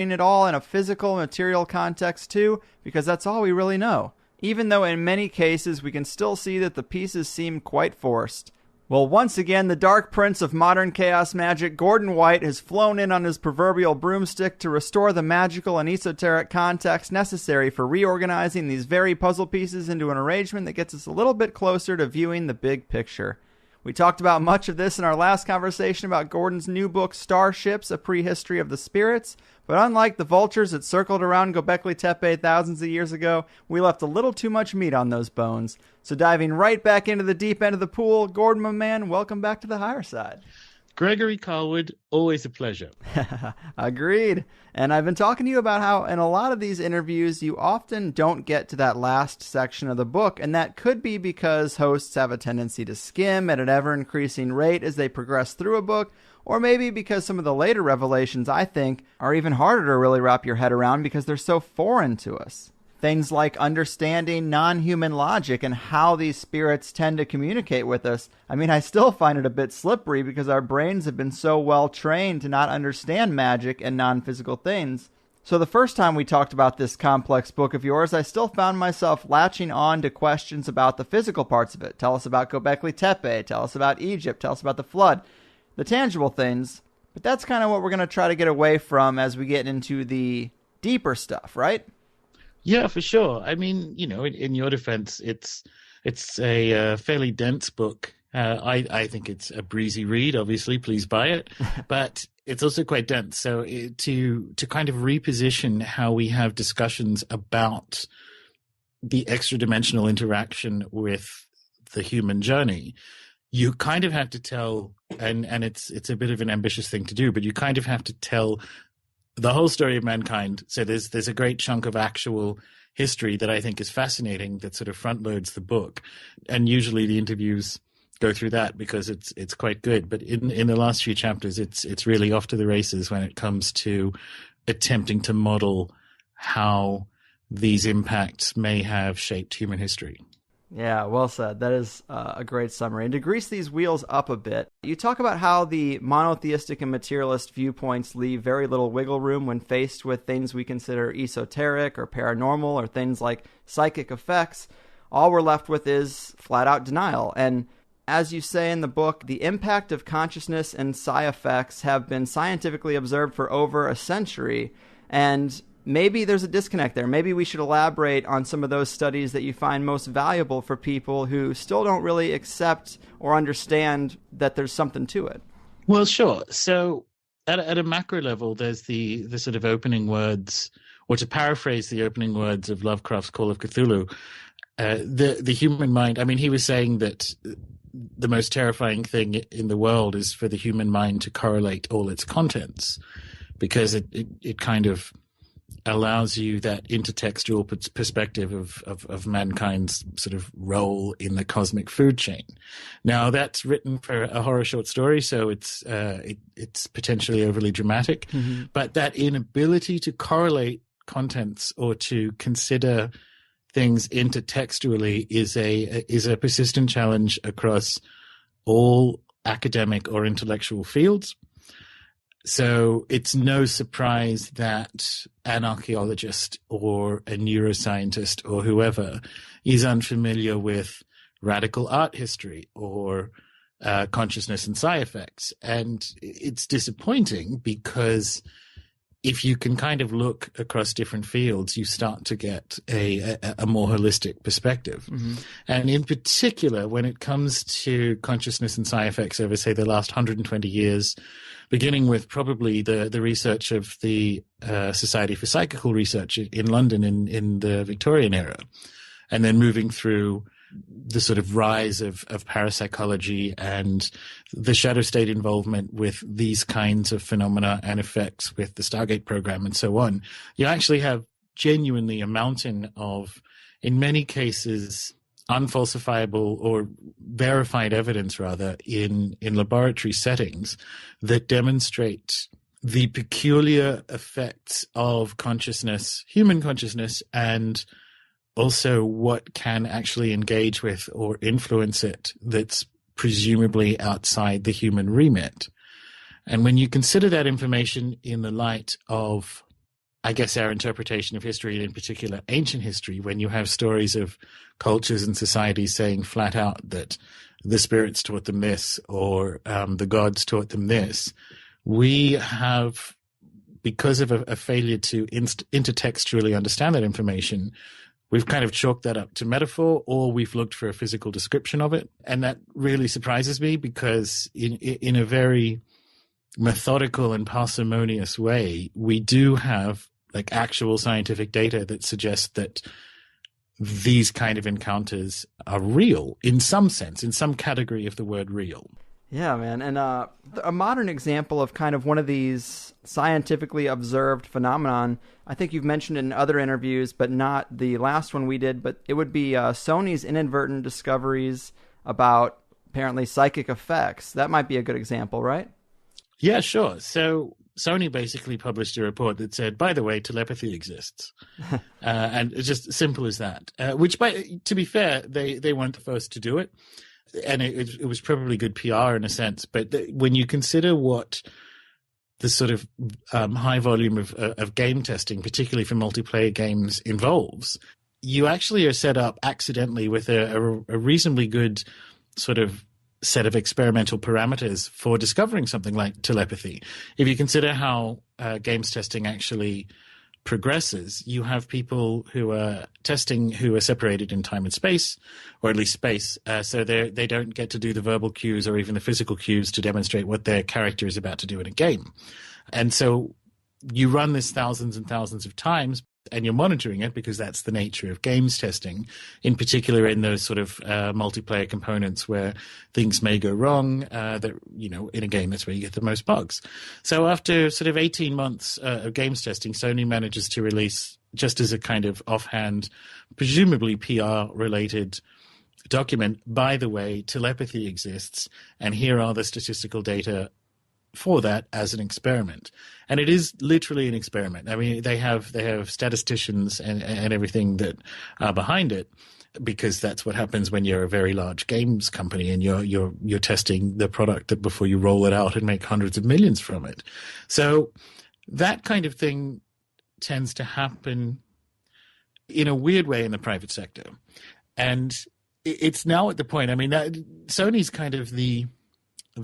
it all in a physical, material context too, because that's all we really know. Even though in many cases we can still see that the pieces seem quite forced. Well, once again, the Dark Prince of modern chaos magic, Gordon White, has flown in on his proverbial broomstick to restore the magical and esoteric context necessary for reorganizing these very puzzle pieces into an arrangement that gets us a little bit closer to viewing the big picture. We talked about much of this in our last conversation about Gordon's new book, Starships, A Prehistory of the Spirits, but unlike the vultures that circled around Gobekli Tepe thousands of years ago, we left a little too much meat on those bones. So diving right back into the deep end of the pool, Gordon, my man, welcome back to the Higherside. Gregory Carlwood, always a pleasure. Agreed. And I've been talking to you about how in a lot of these interviews, you often don't get to that last section of the book, and that could be because hosts have a tendency to skim at an ever-increasing rate as they progress through a book, or maybe because some of the later revelations, I think, are even harder to really wrap your head around because they're so foreign to us. Things like understanding non-human logic and how these spirits tend to communicate with us. I mean, I still find it a bit slippery because our brains have been so well trained to not understand magic and non-physical things. So the first time we talked about this complex book of yours, I still found myself latching on to questions about the physical parts of it. Tell us about Gobekli Tepe. Tell us about Egypt. Tell us about the flood. The tangible things. But that's kind of what we're going to try to get away from as we get into the deeper stuff, right? Yeah, for sure. I mean, you know, in your defense, it's a fairly dense book. I think it's a breezy read. Obviously, please buy it. But it's also quite dense. So to kind of reposition how we have discussions about the extra-dimensional interaction with the human journey, you kind of have to tell, and it's a bit of an ambitious thing to do, but you kind of have to tell the whole story of mankind. So there's a great chunk of actual history that I think is fascinating that sort of front loads the book, and usually the interviews go through that because it's quite good. But in the last few chapters, it's really off to the races when it comes to attempting to model how these impacts may have shaped human history. Yeah, well said. That is a great summary. And to grease these wheels up a bit, you talk about how the monotheistic and materialist viewpoints leave very little wiggle room when faced with things we consider esoteric or paranormal or things like psychic effects. All we're left with is flat-out denial. And as you say in the book, the impact of consciousness and psi effects have been scientifically observed for over a century. And maybe there's a disconnect there. Maybe we should elaborate on some of those studies that you find most valuable for people who still don't really accept or understand that there's something to it. Well, sure. So at a macro level, there's the sort of opening words, or to paraphrase the opening words of Lovecraft's Call of Cthulhu, the human mind. I mean, he was saying that the most terrifying thing in the world is for the human mind to correlate all its contents, because it kind of allows you that intertextual perspective of mankind's sort of role in the cosmic food chain. Now, that's written for a horror short story, so it's potentially overly dramatic, but that inability to correlate contents or to consider things intertextually is a persistent challenge across all academic or intellectual fields. So it's no surprise that an archaeologist or a neuroscientist or whoever is unfamiliar with radical art history or consciousness and psi effects. And it's disappointing because if you can kind of look across different fields, you start to get a more holistic perspective. And in particular, when it comes to consciousness and psi effects over, say, the last 120 years, beginning with probably the research of the Society for Psychical Research in London in the Victorian era, and then moving through the sort of rise of parapsychology and the shadow state involvement with these kinds of phenomena and effects with the Stargate program and so on, you actually have genuinely a mountain of, in many cases, unfalsifiable or verified evidence, rather, in laboratory settings that demonstrate the peculiar effects of consciousness, human consciousness, and also what can actually engage with or influence it that's presumably outside the human remit. And when you consider that information in the light of I guess, our interpretation of history, and in particular ancient history, when you have stories of cultures and societies saying flat out that the spirits taught them this, or the gods taught them this, we have, because of a failure to intertextually understand that information, we've kind of chalked that up to metaphor, or we've looked for a physical description of it. And that really surprises me, because in a very methodical and parsimonious way, we do have like actual scientific data that suggests that these kind of encounters are real in some sense, in some category of the word real. Yeah, man. And a modern example of kind of one of these scientifically observed phenomenon, I think you've mentioned in other interviews, but not the last one we did, but it would be Sonys' inadvertent discoveries about apparently psychic effects. That might be a good example, right? Yeah, sure. So Sony basically published a report that said, by the way, telepathy exists. And it's just simple as that, which, to be fair, they weren't the first to do it. And it was probably good PR in a sense. But when you consider what the sort of high volume of game testing, particularly for multiplayer games, involves, you actually are set up accidentally with a reasonably good sort of set of experimental parameters for discovering something like telepathy. If you consider how games testing actually progresses, you have people who are testing who are separated in time and space, or at least space, so they don't get to do the verbal cues or even the physical cues to demonstrate what their character is about to do in a game. And so you run this thousands and thousands of times, and you're monitoring it, because that's the nature of games testing, in particular in those sort of multiplayer components where things may go wrong. That, you know, in a game, that's where you get the most bugs. So after sort of 18 months of games testing, Sony manages to release, just as a kind of offhand, presumably PR-related document, by the way, telepathy exists, and here are the statistical data for that as an experiment. And it is literally an experiment. I mean, they have statisticians and everything that are behind it, because that's what happens when you're a very large games company and you're testing the product that before you roll it out and make hundreds of millions from it. So that kind of thing tends to happen in a weird way in the private sector. And it's now at the point, I mean, Sony's kind of the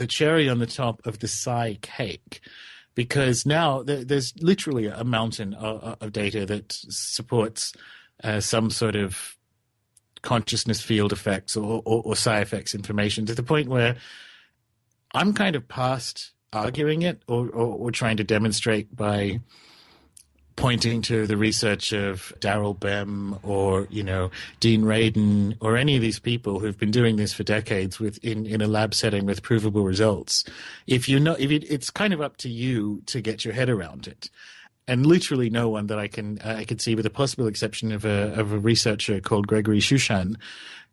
cherry on the top of the psi cake, because now there's literally a mountain of data that supports some sort of consciousness field effects or psi effects information, to the point where I'm kind of past arguing it or trying to demonstrate by pointing to the research of Daryl Bem or, you know, Dean Radin or any of these people who've been doing this for decades in a lab setting with provable results. It's kind of up to you to get your head around it. And literally no one that I could see, with the possible exception of a researcher called Gregory Shushan,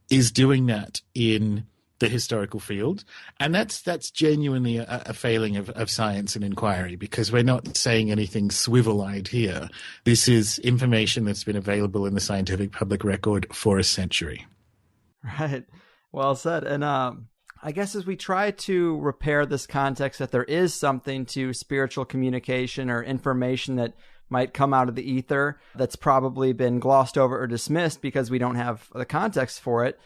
is doing that in the historical field. And that's genuinely a failing of science and inquiry, because we're not saying anything swivel-eyed here. This is information that's been available in the scientific public record for a century. Right. Well said. And I guess as we try to repair this context that there is something to spiritual communication or information that might come out of the ether that's probably been glossed over or dismissed because we don't have the context for it,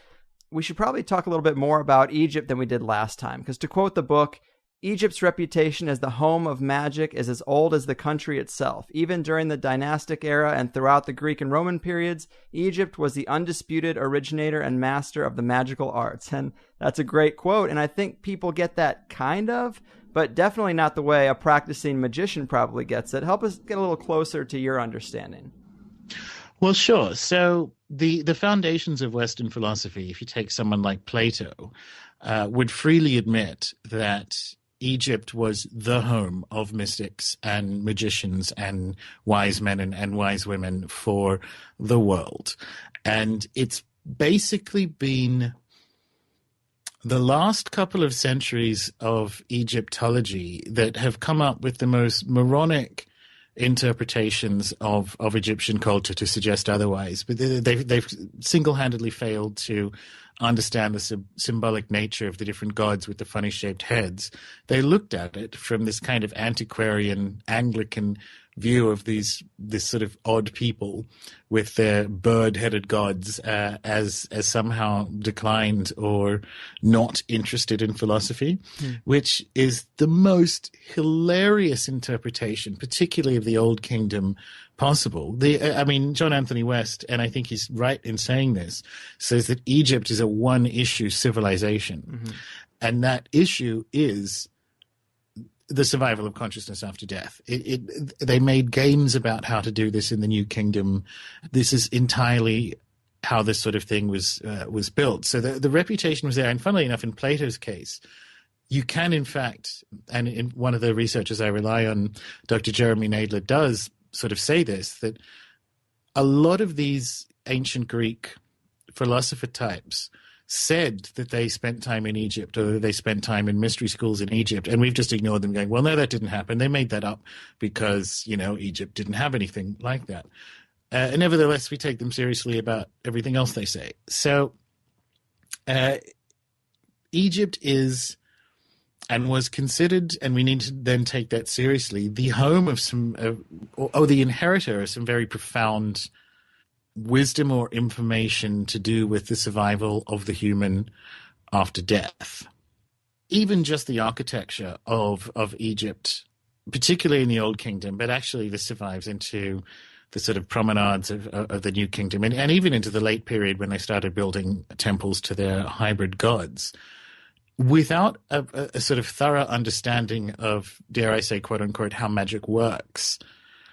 we should probably talk a little bit more about Egypt than we did last time. Because to quote the book, Egypt's reputation as the home of magic is as old as the country itself. Even during the dynastic era and throughout the Greek and Roman periods, Egypt was the undisputed originator and master of the magical arts. And that's a great quote, and I think people get that kind of, but definitely not the way a practicing magician probably gets it. Help us get a little closer to your understanding. Well, sure. So the foundations of Western philosophy, if you take someone like Plato, would freely admit that Egypt was the home of mystics and magicians and wise men and wise women for the world. And it's basically been the last couple of centuries of Egyptology that have come up with the most moronic interpretations of Egyptian culture to suggest otherwise. But they've single-handedly failed to understand the symbolic nature of the different gods with the funny-shaped heads. They looked at it from this kind of antiquarian Anglican view of this sort of odd people with their bird-headed gods as somehow declined or not interested in philosophy, which is the most hilarious interpretation, particularly of the Old Kingdom, possible. John Anthony West, and I think he's right in saying this, says that Egypt is a one-issue civilization, and that issue is the survival of consciousness after death. They made games about how to do this in the New Kingdom. This is entirely how this sort of thing was built. So the reputation was there. And funnily enough, in Plato's case, you can, in fact, and in one of the researchers I rely on, Dr. Jeremy Nadler, does sort of say this, that a lot of these ancient Greek philosopher types said that they spent time in Egypt, or they spent time in mystery schools in Egypt, and we've just ignored them, going, well, no, that didn't happen. They made that up because, Egypt didn't have anything like that. Nevertheless, we take them seriously about everything else they say. So Egypt is and was considered, and we need to then take that seriously, the home of the inheritor of some very profound wisdom or information to do with the survival of the human after death. Even just the architecture of Egypt, particularly in the Old Kingdom, but actually this survives into the sort of promenades of the New Kingdom, and even into the late period when they started building temples to their hybrid gods. Without a sort of thorough understanding of, dare I say, quote unquote, how magic works,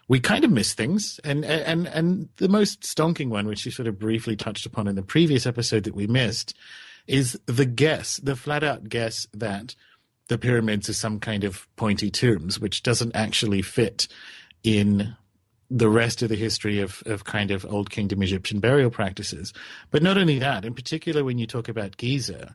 we kind of miss things. And the most stonking one, which you sort of briefly touched upon in the previous episode that we missed, is the flat out guess that the pyramids are some kind of pointy tombs, which doesn't actually fit in the rest of the history of kind of Old Kingdom Egyptian burial practices. But not only that, in particular, when you talk about Giza,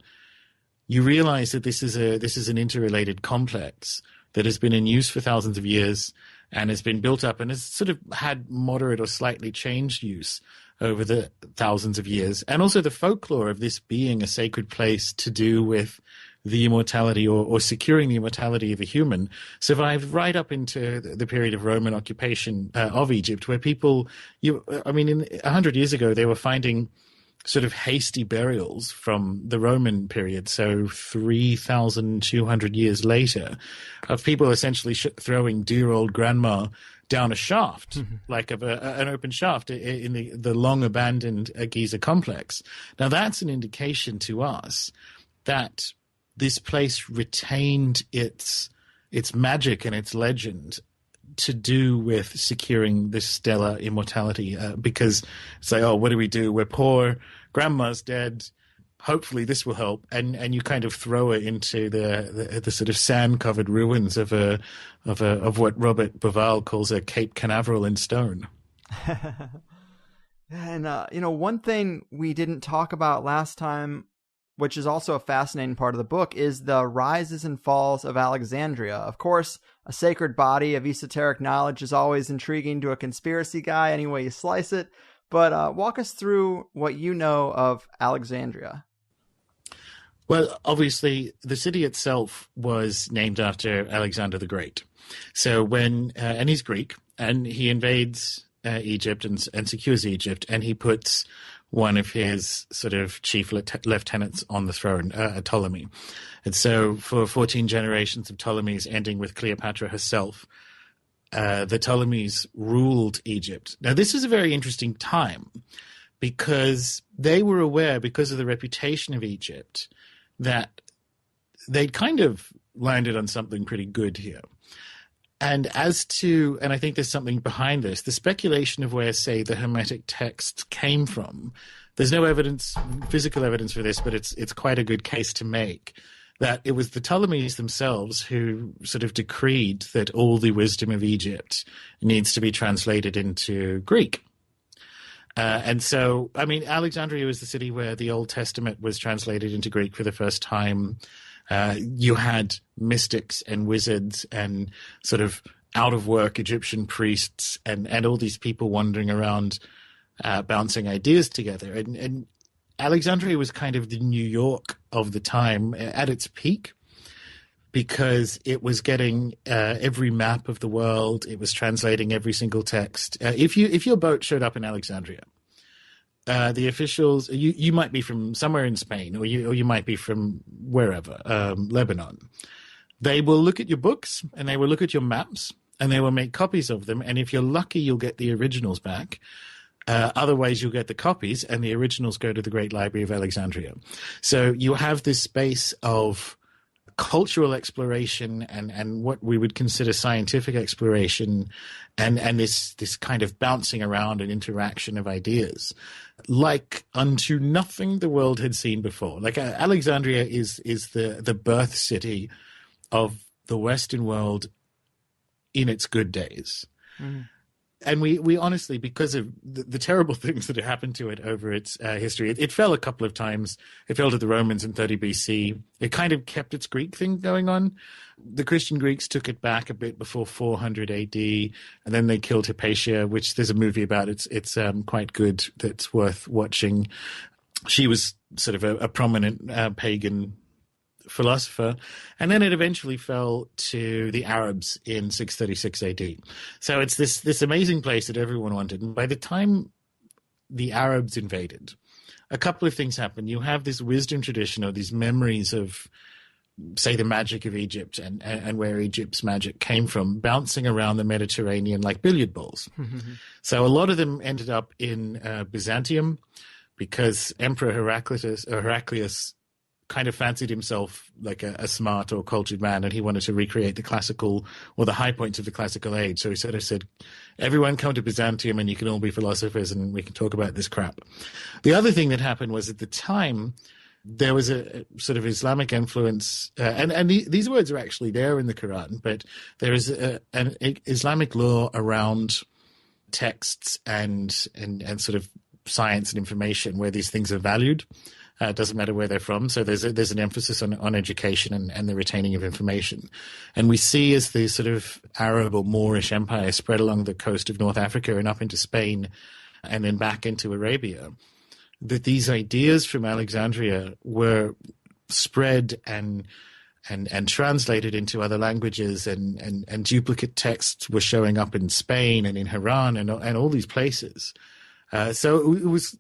you realize that this is an interrelated complex that has been in use for thousands of years and has been built up and has sort of had moderate or slightly changed use over the thousands of years. And also the folklore of this being a sacred place to do with the immortality or securing the immortality of a human survived right up into the period of Roman occupation of Egypt, where people, 100 years ago, they were finding sort of hasty burials from the Roman period, so 3,200 years later, of people essentially throwing dear old grandma down a shaft, like an open shaft in the long abandoned Giza complex. Now that's an indication to us that this place retained its magic and its legend to do with securing this stellar immortality, because it's like, oh, what do we do? We're poor, grandma's dead, hopefully this will help, and you kind of throw it into the sort of sand-covered ruins of what Robert Bauval calls a Cape Canaveral in stone. And one thing we didn't talk about last time, which is also a fascinating part of the book, is the rises and falls of Alexandria. Of course, a sacred body of esoteric knowledge is always intriguing to a conspiracy guy, any way you slice it. But walk us through what you know of Alexandria. Well, obviously, the city itself was named after Alexander the Great. So and he's Greek, and he invades Egypt and secures Egypt, and he puts one of his sort of chief lieutenants on the throne, Ptolemy. And so for 14 generations of Ptolemies, ending with Cleopatra herself, the Ptolemies ruled Egypt. Now, this is a very interesting time because they were aware, because of the reputation of Egypt, that they'd kind of landed on something pretty good here. And I think there's something behind this, the speculation of where, say, the Hermetic texts came from. There's no evidence, physical evidence for this, but it's quite a good case to make, that it was the Ptolemies themselves who sort of decreed that all the wisdom of Egypt needs to be translated into Greek. And so, Alexandria was the city where the Old Testament was translated into Greek for the first time. You had mystics and wizards and sort of out-of-work Egyptian priests and all these people wandering around bouncing ideas together. And Alexandria was kind of the New York of the time at its peak. because it was getting every map of the world. It was translating every single text. If your boat showed up in Alexandria, the officials, you might be from somewhere in Spain, or you might be from wherever, Lebanon. They will look at your books and they will look at your maps and they will make copies of them. And if you're lucky, you'll get the originals back. Otherwise, you'll get the copies and the originals go to the Great Library of Alexandria. So you have this space of cultural exploration and what we would consider scientific exploration and this kind of bouncing around and interaction of ideas like unto nothing the world had seen before. Like Alexandria is the birth city of the Western world in its good days. Mm. And we honestly, because of the terrible things that have happened to it over its history, it fell a couple of times. It fell to the Romans in 30 BC. It kind of kept its Greek thing going on. The Christian Greeks took it back a bit before 400 AD, and then they killed Hypatia, which there's a movie about. It's quite good. That's worth watching. She was sort of a prominent pagan philosopher, and then it eventually fell to the Arabs in 636 AD. So it's this amazing place that everyone wanted. And by the time the Arabs invaded, a couple of things happened. You have this wisdom tradition or these memories of, say, the magic of Egypt and where Egypt's magic came from, bouncing around the Mediterranean like billiard balls. So a lot of them ended up in Byzantium because Emperor Heraclius kind of fancied himself like a smart or cultured man, and he wanted to recreate the classical or the high points of the classical age. So he sort of said, everyone come to Byzantium and you can all be philosophers and we can talk about this crap. The other thing that happened was at the time, there was a sort of Islamic influence, and these words are actually there in the Quran, but there is an Islamic law around texts and sort of science and information where these things are valued. It doesn't matter where they're from. So there's an emphasis on education and the retaining of information. And we see as the sort of Arab or Moorish empire spread along the coast of North Africa and up into Spain and then back into Arabia, that these ideas from Alexandria were spread and translated into other languages, and duplicate texts were showing up in Spain and in Iran and all these places. So it was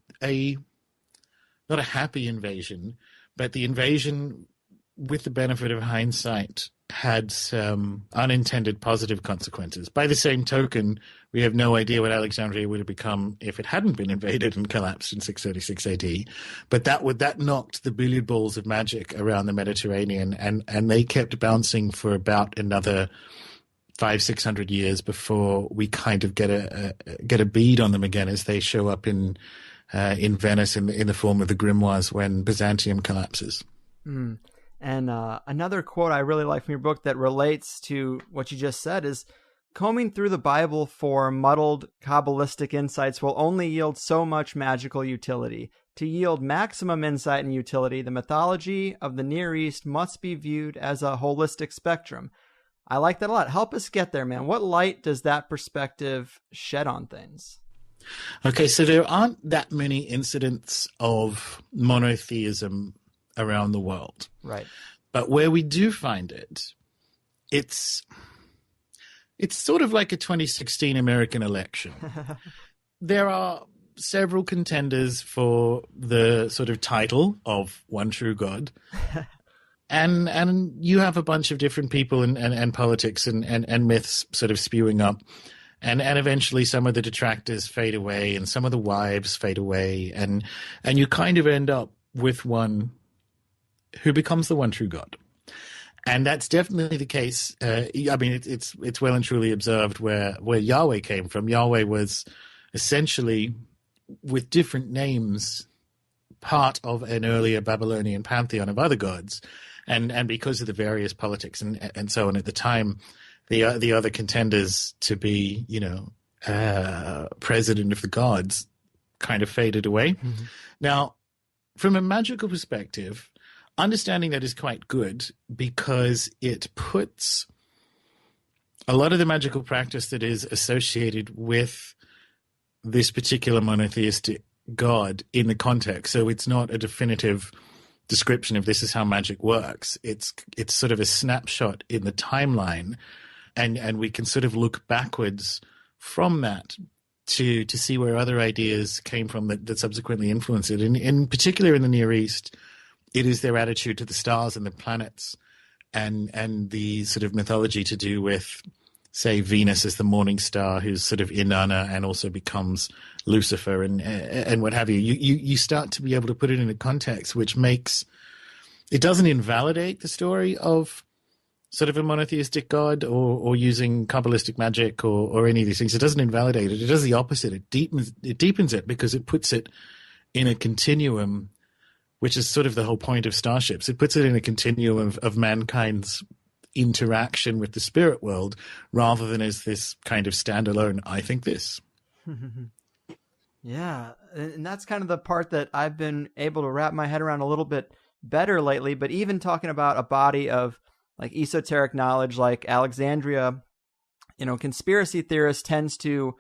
not a happy invasion, but the invasion, with the benefit of hindsight, had some unintended positive consequences. By the same token, we have no idea what Alexandria would have become if it hadn't been invaded and collapsed in 636 AD. But that knocked the billiard balls of magic around the Mediterranean, and they kept bouncing for about another 500-600 years before we kind of get a bead on them again as they show up in Venice in the form of the grimoires when Byzantium collapses. Mm. And another quote I really like from your book that relates to what you just said is, combing through the Bible for muddled Kabbalistic insights will only yield so much magical utility. To yield maximum insight and utility, the mythology of the Near East must be viewed as a holistic spectrum. I like that a lot. Help us get there, man. What light does that perspective shed on things? Okay, so there aren't that many incidents of monotheism around the world. Right. But where we do find it, it's sort of like a 2016 American election. There are several contenders for the sort of title of one true God. And you have a bunch of different people and politics and myths sort of spewing up. And eventually some of the detractors fade away and some of the wives fade away. And you kind of end up with one who becomes the one true God. And that's definitely the case. I mean, it's well and truly observed where Yahweh came from. Yahweh was essentially, with different names, part of an earlier Babylonian pantheon of other gods. And because of the various politics and so on at the time, the other contenders to be, president of the gods kind of faded away. Mm-hmm. Now, from a magical perspective, understanding that is quite good because it puts a lot of the magical practice that is associated with this particular monotheistic god in the context. So it's not a definitive description of this is how magic works. It's sort of a snapshot in the timeline, and we can sort of look backwards from that to see where other ideas came from that subsequently influenced it. In particular in the Near East, it is their attitude to the stars and the planets and the sort of mythology to do with, say, Venus as the morning star, who's sort of Inanna and also becomes Lucifer and what have you. You start to be able to put it in a context which makes it doesn't invalidate the story of sort of a monotheistic god or using Kabbalistic magic or any of these things. It doesn't invalidate it. It does the opposite. It deepens it because it puts it in a continuum, which is sort of the whole point of starships. It puts it in a continuum of mankind's interaction with the spirit world rather than as this kind of standalone, I think this. Yeah, and that's kind of the part that I've been able to wrap my head around a little bit better lately. But even talking about a body of like esoteric knowledge like Alexandria, conspiracy theorists tends to,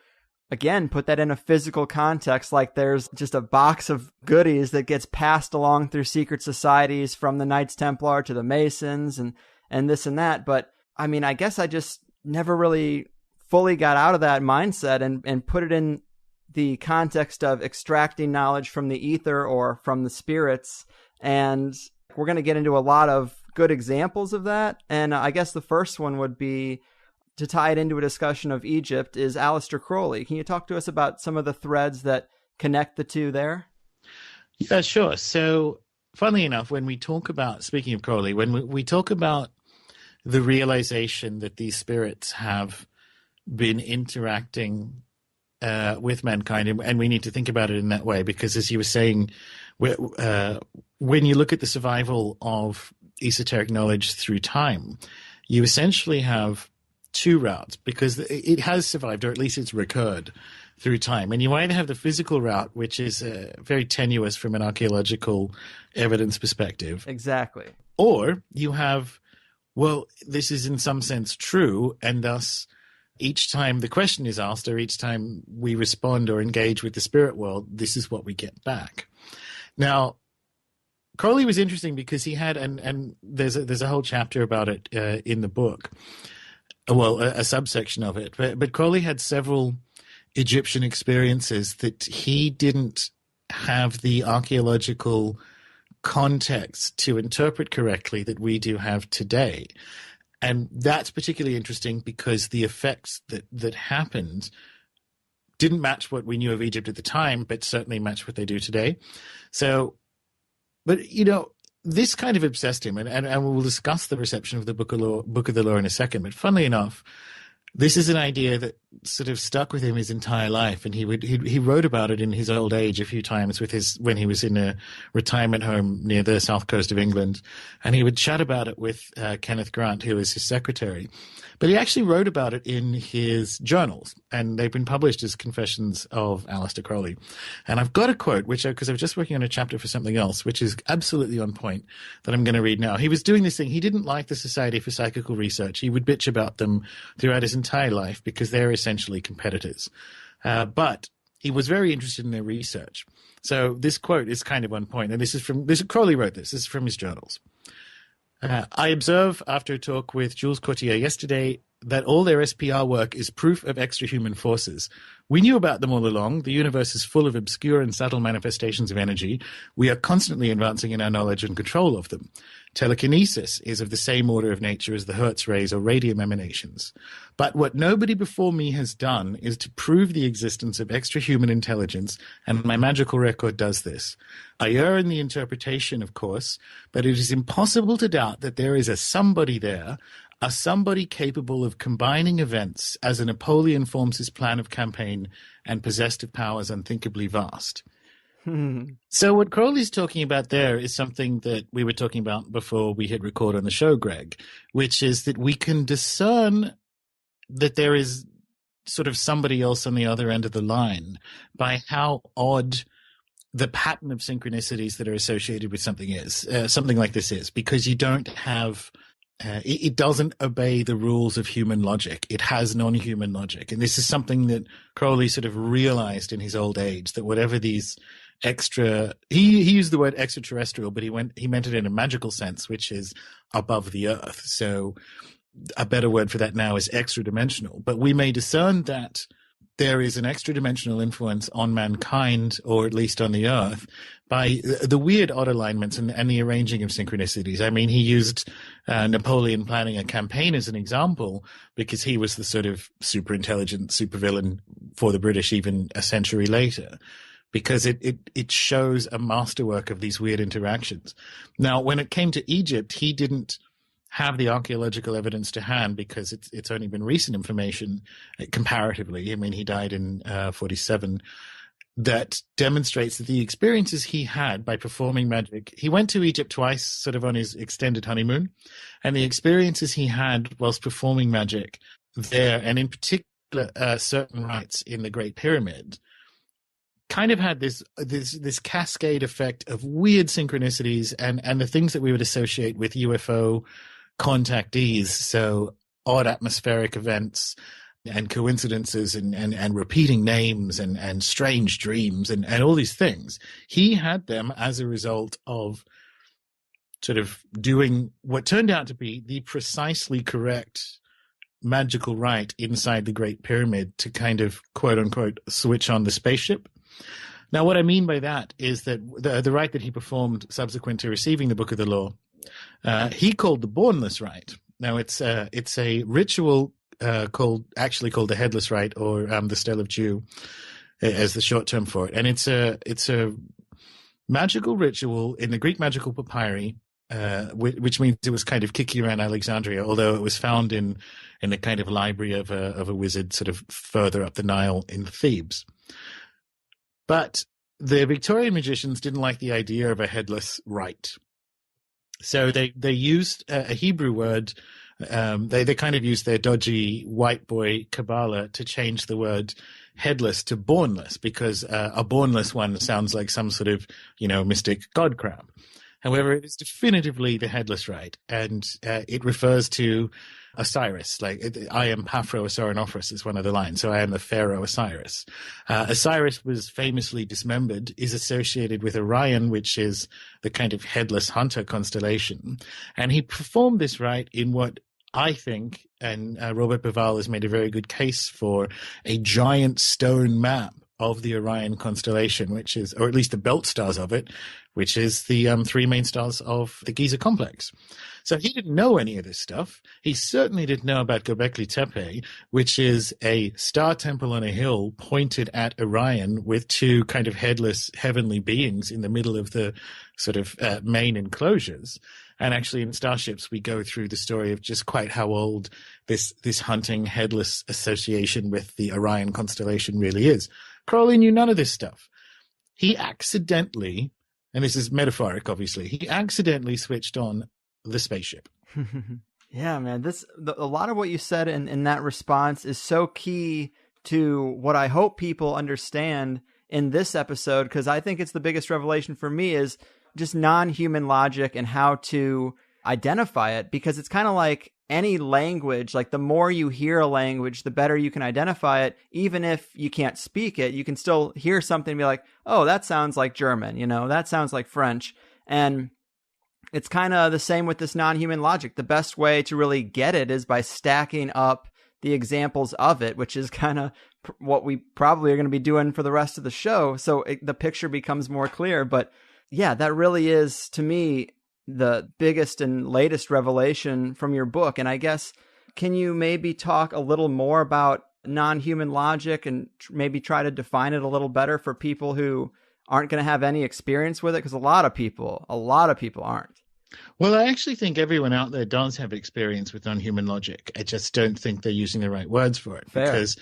again, put that in a physical context, like there's just a box of goodies that gets passed along through secret societies from the Knights Templar to the Masons and this and that. But I mean, I guess I just never really fully got out of that mindset and put it in the context of extracting knowledge from the ether or from the spirits. And we're going to get into a lot of good examples of that. And I guess the first one would be, to tie it into a discussion of Egypt, is Aleister Crowley. Can you talk to us about some of the threads that connect the two there? Yeah, sure. So funnily enough, when we talk about, speaking of Crowley, when we talk about the realization that these spirits have been interacting with mankind, and we need to think about it in that way, because as you were saying, when you look at the survival of esoteric knowledge through time, you essentially have two routes, because it has survived, or at least it's recurred through time. And you either have the physical route, which is very tenuous from an archaeological evidence perspective. Exactly. Or you have, well, this is in some sense true, and thus each time the question is asked, or each time we respond or engage with the spirit world, this is what we get back. Now, Crowley was interesting because he had, and there's a whole chapter about it in the book, well, a subsection of it, but Crowley had several Egyptian experiences that he didn't have the archaeological context to interpret correctly that we do have today. And that's particularly interesting because the effects that happened didn't match what we knew of Egypt at the time, but certainly match what they do today. So, but, this kind of obsessed him, and we'll discuss the reception of the Book of the Law in a second. But funnily enough, this is an idea that sort of stuck with him his entire life, and he wrote about it in his old age a few times when he was in a retirement home near the south coast of England, and he would chat about it with Kenneth Grant, who was his secretary. But he actually wrote about it in his journals, and they've been published as Confessions of Aleister Crowley. And I've got a quote, because I was just working on a chapter for something else, which is absolutely on point, that I'm going to read now. He was doing this thing. He didn't like the Society for Psychical Research. He would bitch about them throughout his entire life because they're essentially competitors. But he was very interested in their research. So this quote is kind of on point. And Crowley wrote this. This is from his journals. I observe, after a talk with Jules Courtier yesterday, that all their SPR work is proof of extrahuman forces. We knew about them all along. The universe is full of obscure and subtle manifestations of energy. We are constantly advancing in our knowledge and control of them. Telekinesis is of the same order of nature as the Hertz rays or radium emanations. But what nobody before me has done is to prove the existence of extrahuman intelligence, and my magical record does this. I err in the interpretation, of course, but it is impossible to doubt that there is a somebody there, a somebody capable of combining events as a Napoleon forms his plan of campaign and possessed of powers unthinkably vast. So what Crowley's talking about there is something that we were talking about before we hit record on the show, Greg, which is that we can discern that there is sort of somebody else on the other end of the line by how odd the pattern of synchronicities that are associated with something is, something like this is, because you don't have... it doesn't obey the rules of human logic. It has non-human logic. And this is something that Crowley sort of realized in his old age, that whatever these he used the word extraterrestrial, but he meant it in a magical sense, which is above the earth. So a better word for that now is extra dimensional. But we may discern that there is an extra dimensional influence on mankind, or at least on the earth, by the weird odd alignments and the arranging of synchronicities. I mean, he used Napoleon planning a campaign as an example because he was the sort of super intelligent supervillain for the British even a century later, because it shows a masterwork of these weird interactions. Now, when it came to Egypt, he didn't have the archaeological evidence to hand because it's only been recent information comparatively. I mean, he died in 47. That demonstrates that the experiences he had by performing magic, he went to Egypt twice, sort of on his extended honeymoon, and the experiences he had whilst performing magic there, and in particular certain rites in the Great Pyramid, kind of had this cascade effect of weird synchronicities and the things that we would associate with UFO contactees. So odd atmospheric events and coincidences and repeating names and strange dreams and all these things. He had them as a result of sort of doing what turned out to be the precisely correct magical rite inside the Great Pyramid to kind of, quote unquote, switch on the spaceship. Now, what I mean by that is that the rite that he performed subsequent to receiving the Book of the Law, he called the Bornless Rite. Now, it's a ritual called the Headless Rite, or the Stele of Jew, as the short term for it. And it's a magical ritual in the Greek magical papyri, which means it was kind of kicking around Alexandria, although it was found in the kind of library of a wizard sort of further up the Nile in Thebes. But the Victorian magicians didn't like the idea of a headless rite. So they used a Hebrew word. They kind of used their dodgy white boy Kabbalah to change the word headless to bornless, because a bornless one sounds like some sort of, mystic god crab. However, it is definitively the headless rite, and it refers to Osiris. Like, I am Paphro Osirinophris is one of the lines. So I am the pharaoh Osiris. Osiris was famously dismembered, is associated with Orion, which is the kind of headless hunter constellation. And he performed this rite in what I think, and Robert Bauval has made a very good case for, a giant stone map of the Orion constellation, which is, or at least the belt stars of it, which is the three main stars of the Giza complex. So he didn't know any of this stuff. He certainly didn't know about Gobekli Tepe, which is a star temple on a hill pointed at Orion with two kind of headless heavenly beings in the middle of the sort of main enclosures. And actually in Starships, we go through the story of just quite how old this hunting headless association with the Orion constellation really is. Crowley knew none of this stuff. He accidentally, and this is metaphoric, obviously, he accidentally switched on the spaceship. Yeah, man. A lot of what you said in that response is so key to what I hope people understand in this episode, because I think it's the biggest revelation for me is just non-human logic and how to identify it, because it's kind of like any language. Like, the more you hear a language, the better you can identify it. Even if you can't speak it, you can still hear something and be like, oh, that sounds like German, that sounds like French. And it's kind of the same with this non-human logic. The best way to really get it is by stacking up the examples of it, which is kind of what we probably are going to be doing for the rest of the show. So the picture becomes more clear. But yeah, that really is, to me, the biggest and latest revelation from your book. And I guess, can you maybe talk a little more about non-human logic and maybe try to define it a little better for people who aren't going to have any experience with it? Because a lot of people aren't. Well, I actually think everyone out there does have experience with non-human logic. I just don't think they're using the right words for it. Fair. Because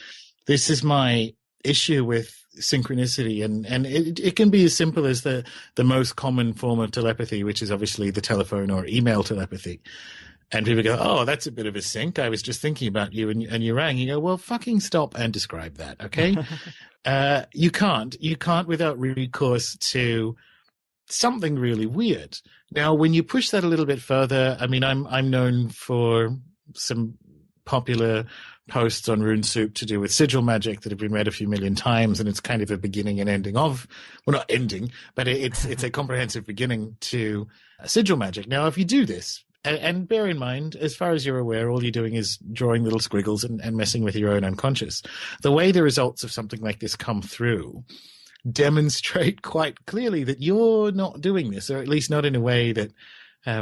this is my issue with synchronicity, and it can be as simple as the most common form of telepathy, which is obviously the telephone or email telepathy. And people go, oh, that's a bit of a sync. I was just thinking about you and you rang. You go, well, fucking stop and describe that, okay? You can't without recourse to something really weird. Now, when you push that a little bit further, I mean, I'm known for some popular posts on Rune Soup to do with sigil magic that have been read a few million times, and it's kind of a beginning and ending of, well, not ending, but it's a comprehensive beginning to sigil magic. Now, if you do this, and bear in mind, as far as you're aware, all you're doing is drawing little squiggles and messing with your own unconscious. The way the results of something like this come through demonstrate quite clearly that you're not doing this, or at least not in a way that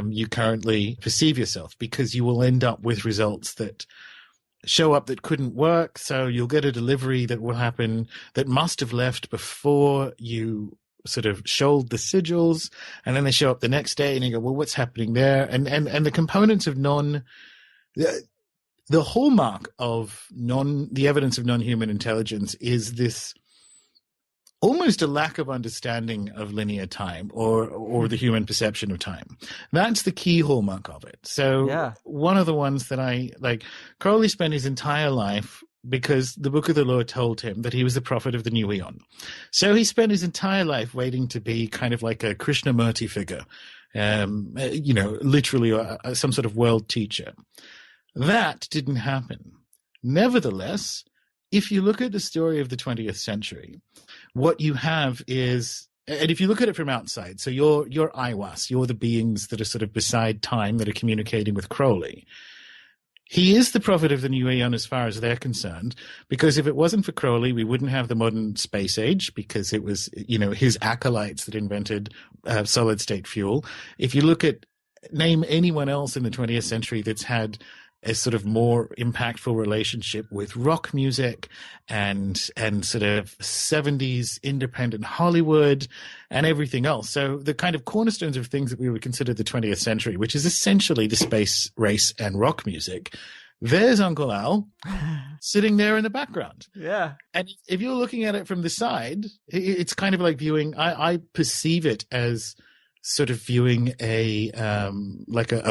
you currently perceive yourself, because you will end up with results that show up that couldn't work. So you'll get a delivery that will happen that must have left before you sort of shoaled the sigils, and then they show up the next day and you go, well, what's happening there? And the components of the hallmark of the evidence of non-human intelligence is this almost a lack of understanding of linear time or the human perception of time. That's the key hallmark of it. So one of the ones that I like, Crowley spent his entire life, because the Book of the Law told him that he was the prophet of the new eon. So he spent his entire life waiting to be kind of like a Krishnamurti figure, literally some sort of world teacher. That didn't happen. Nevertheless, if you look at the story of the 20th century, what you have is, and if you look at it from outside, so you're Aiwas, you're the beings that are sort of beside time that are communicating with Crowley. He is the prophet of the new eon as far as they're concerned, because if it wasn't for Crowley, we wouldn't have the modern space age, because it was, his acolytes that invented solid state fuel. If you name anyone else in the 20th century that's had a sort of more impactful relationship with rock music and sort of 70s independent Hollywood and everything else. So the kind of cornerstones of things that we would consider the 20th century, which is essentially the space race and rock music, there's Uncle Al sitting there in the background. Yeah. And if you're looking at it from the side, it's kind of like viewing, I perceive it as sort of viewing a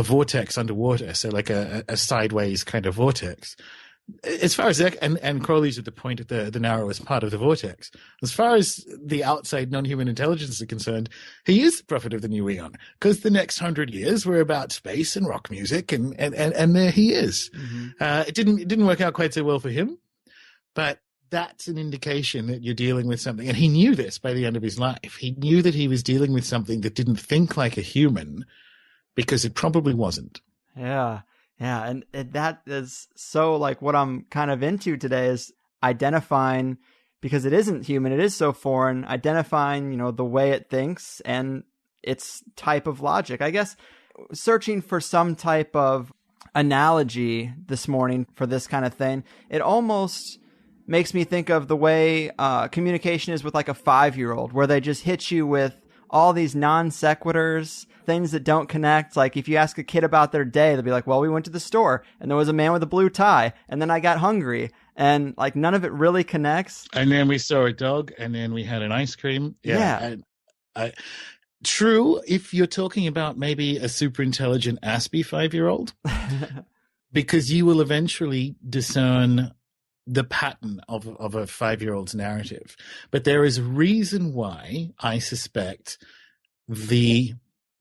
vortex underwater, so like a sideways kind of vortex. As far as that, and Crowley's at the point at the narrowest part of the vortex. As far as the outside non-human intelligence is concerned, he is the prophet of the new eon, because the next 100 years were about space and rock music, and there he is. Mm-hmm. It didn't work out quite so well for him, but that's an indication that you're dealing with something. And he knew this by the end of his life. He knew that he was dealing with something that didn't think like a human, because it probably wasn't. Yeah. Yeah. And that is so like what I'm kind of into today is identifying, because it isn't human, it is so foreign, identifying, the way it thinks and its type of logic. I guess searching for some type of analogy this morning for this kind of thing, it almost makes me think of the way communication is with like a 5-year-old, where they just hit you with all these non sequiturs, things that don't connect. Like if you ask a kid about their day, they'll be like, well, we went to the store and there was a man with a blue tie and then I got hungry, and like none of it really connects. And then we saw a dog and then we had an ice cream. Yeah. True, if you're talking about maybe a super intelligent Aspie 5-year-old, because you will eventually discern the pattern of a 5-year-old's narrative. But there is a reason why I suspect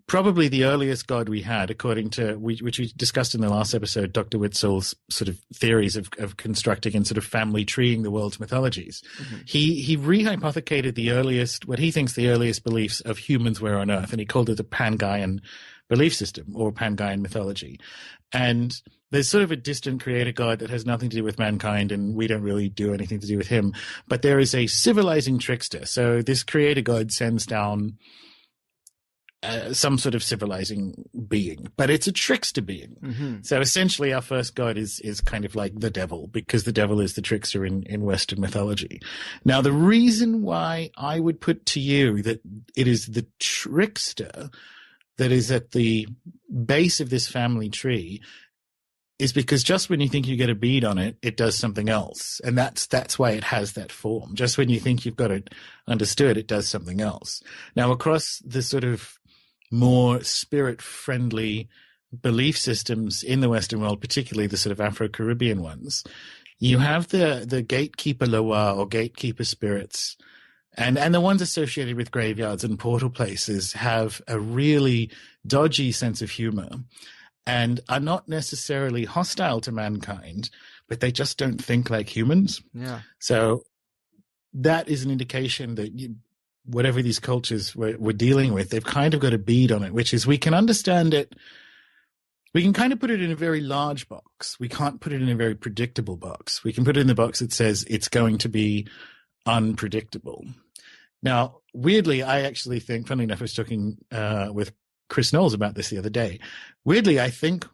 probably the earliest god we had, according to which we discussed in the last episode, Dr. Witzel's sort of theories of constructing and sort of family treeing the world's mythologies. Mm-hmm. He rehypothecated what he thinks the earliest beliefs of humans were on Earth, and he called it the Pangaian belief system or Pangaian mythology. And there's sort of a distant creator god that has nothing to do with mankind, and we don't really do anything to do with him. But there is a civilizing trickster. So this creator god sends down some sort of civilizing being, but it's a trickster being. Mm-hmm. So essentially our first god is kind of like the devil, because the devil is the trickster in Western mythology. Now, the reason why I would put to you that it is the trickster that is at the base of this family tree is because just when you think you get a bead on it, it does something else. And that's why it has that form. Just when you think you've got it understood, it does something else. Now, across the sort of more spirit-friendly belief systems in the Western world, particularly the sort of Afro-Caribbean ones, you have the gatekeeper loa or gatekeeper spirits. And the ones associated with graveyards and portal places have a really dodgy sense of humor and are not necessarily hostile to mankind, but they just don't think like humans. Yeah. So that is an indication that whatever these cultures we're dealing with, they've kind of got a bead on it, which is we can understand it. We can kind of put it in a very large box. We can't put it in a very predictable box. We can put it in the box that says it's going to be unpredictable. Now, weirdly, I actually think, funnily enough, I was talking with Chris Knowles about this the other day. Weirdly, I think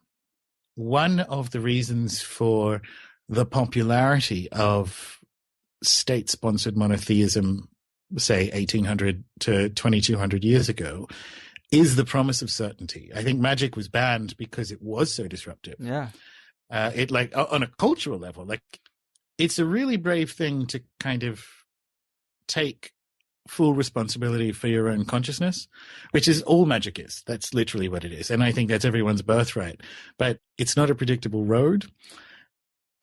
one of the reasons for the popularity of state-sponsored monotheism, say 1800 to 2200 years ago, is the promise of certainty. I think magic was banned because it was so disruptive. Yeah. It like on a cultural level, like it's a really brave thing to kind of take full responsibility for your own consciousness, which is all magic is. That's literally what it is. And I think that's everyone's birthright. But it's not a predictable road.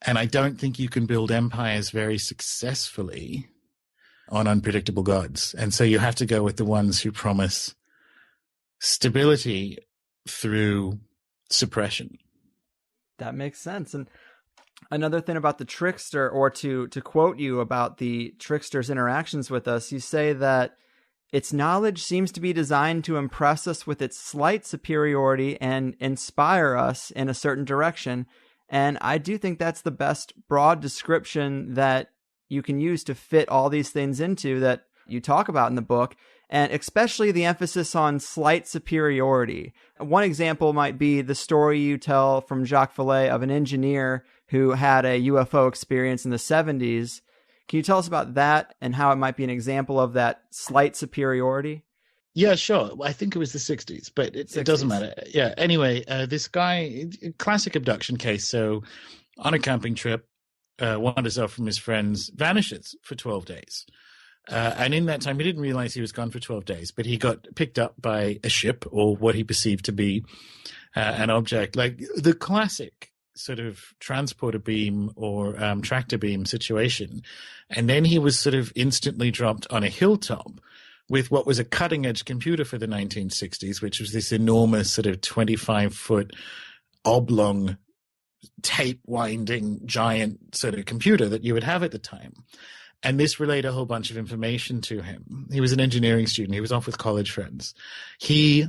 And I don't think you can build empires very successfully on unpredictable gods. And so you have to go with the ones who promise stability through suppression. That makes sense. And another thing about the trickster, or to quote you about the trickster's interactions with us, you say that its knowledge seems to be designed to impress us with its slight superiority and inspire us in a certain direction. And I do think that's the best broad description that you can use to fit all these things into that you talk about in the book, and especially the emphasis on slight superiority. One example might be the story you tell from Jacques Vallée of an engineer who had a UFO experience in the 70s. Can you tell us about that and how it might be an example of that slight superiority? Yeah, sure. I think it was the 60s, but it doesn't matter. Yeah. Anyway, this guy, classic abduction case. So on a camping trip, wanders off from his friends, vanishes for 12 days. And in that time, he didn't realize he was gone for 12 days, but he got picked up by a ship, or what he perceived to be an object, like the classic sort of transporter beam or tractor beam situation. And then he was sort of instantly dropped on a hilltop with what was a cutting edge computer for the 1960s, which was this enormous sort of 25-foot oblong tape winding giant sort of computer that you would have at the time. And this relayed a whole bunch of information to him. He was an engineering student. He was off with college friends. He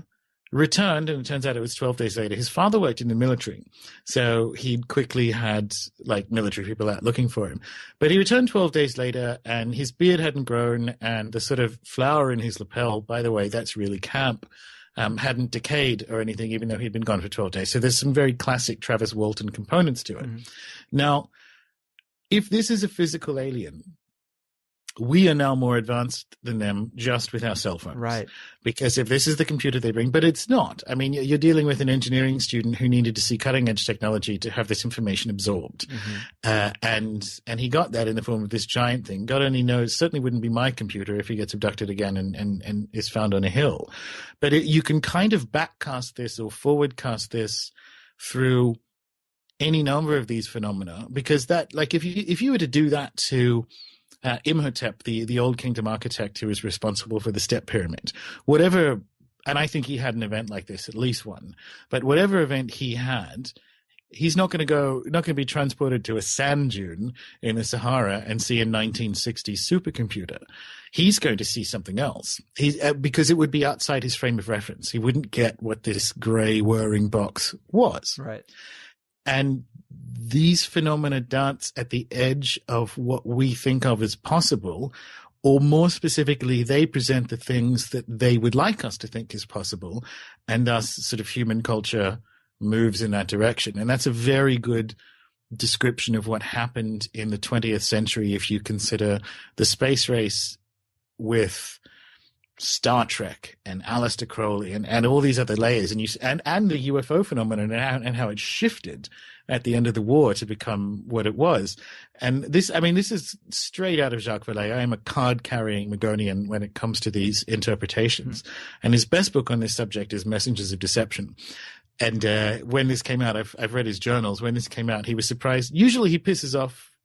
returned, and it turns out it was 12 days later. His father worked in the military, so he quickly had like military people out looking for him. But he returned 12 days later, and his beard hadn't grown, and the sort of flower in his lapel, by the way, that's really camp, hadn't decayed or anything, even though he'd been gone for 12 days. So there's some very classic Travis Walton components to it. Mm-hmm. Now, if this is a physical alien, we are now more advanced than them just with our cell phones. Right. Because if this is the computer they bring, but it's not. I mean, you're dealing with an engineering student who needed to see cutting edge technology to have this information absorbed. Mm-hmm. And he got that in the form of this giant thing. God only knows, certainly wouldn't be my computer if he gets abducted again and is found on a hill. But you can kind of backcast this or forwardcast this through any number of these phenomena, because that, like, if you were to do that to Imhotep, the old kingdom architect who was responsible for the step pyramid, whatever, and I think he had an event like this, at least one, but whatever event he had, he's not going to be transported to a sand dune in the Sahara and see a 1960s supercomputer. He's going to see something else. Because it would be outside his frame of reference. He wouldn't get what this gray whirring box was. Right. And these phenomena dance at the edge of what we think of as possible, or more specifically, they present the things that they would like us to think is possible, and thus sort of human culture moves in that direction. And that's a very good description of what happened in the 20th century if you consider the space race with Star Trek and Aleister Crowley and all these other layers, and the UFO phenomenon and how it shifted at the end of the war to become what it was. And this is straight out of Jacques Vallée. I am a card-carrying Magonian when it comes to these interpretations. Mm-hmm. And his best book on this subject is Messengers of Deception. And when this came out, I've read his journals. When this came out, he was surprised. Usually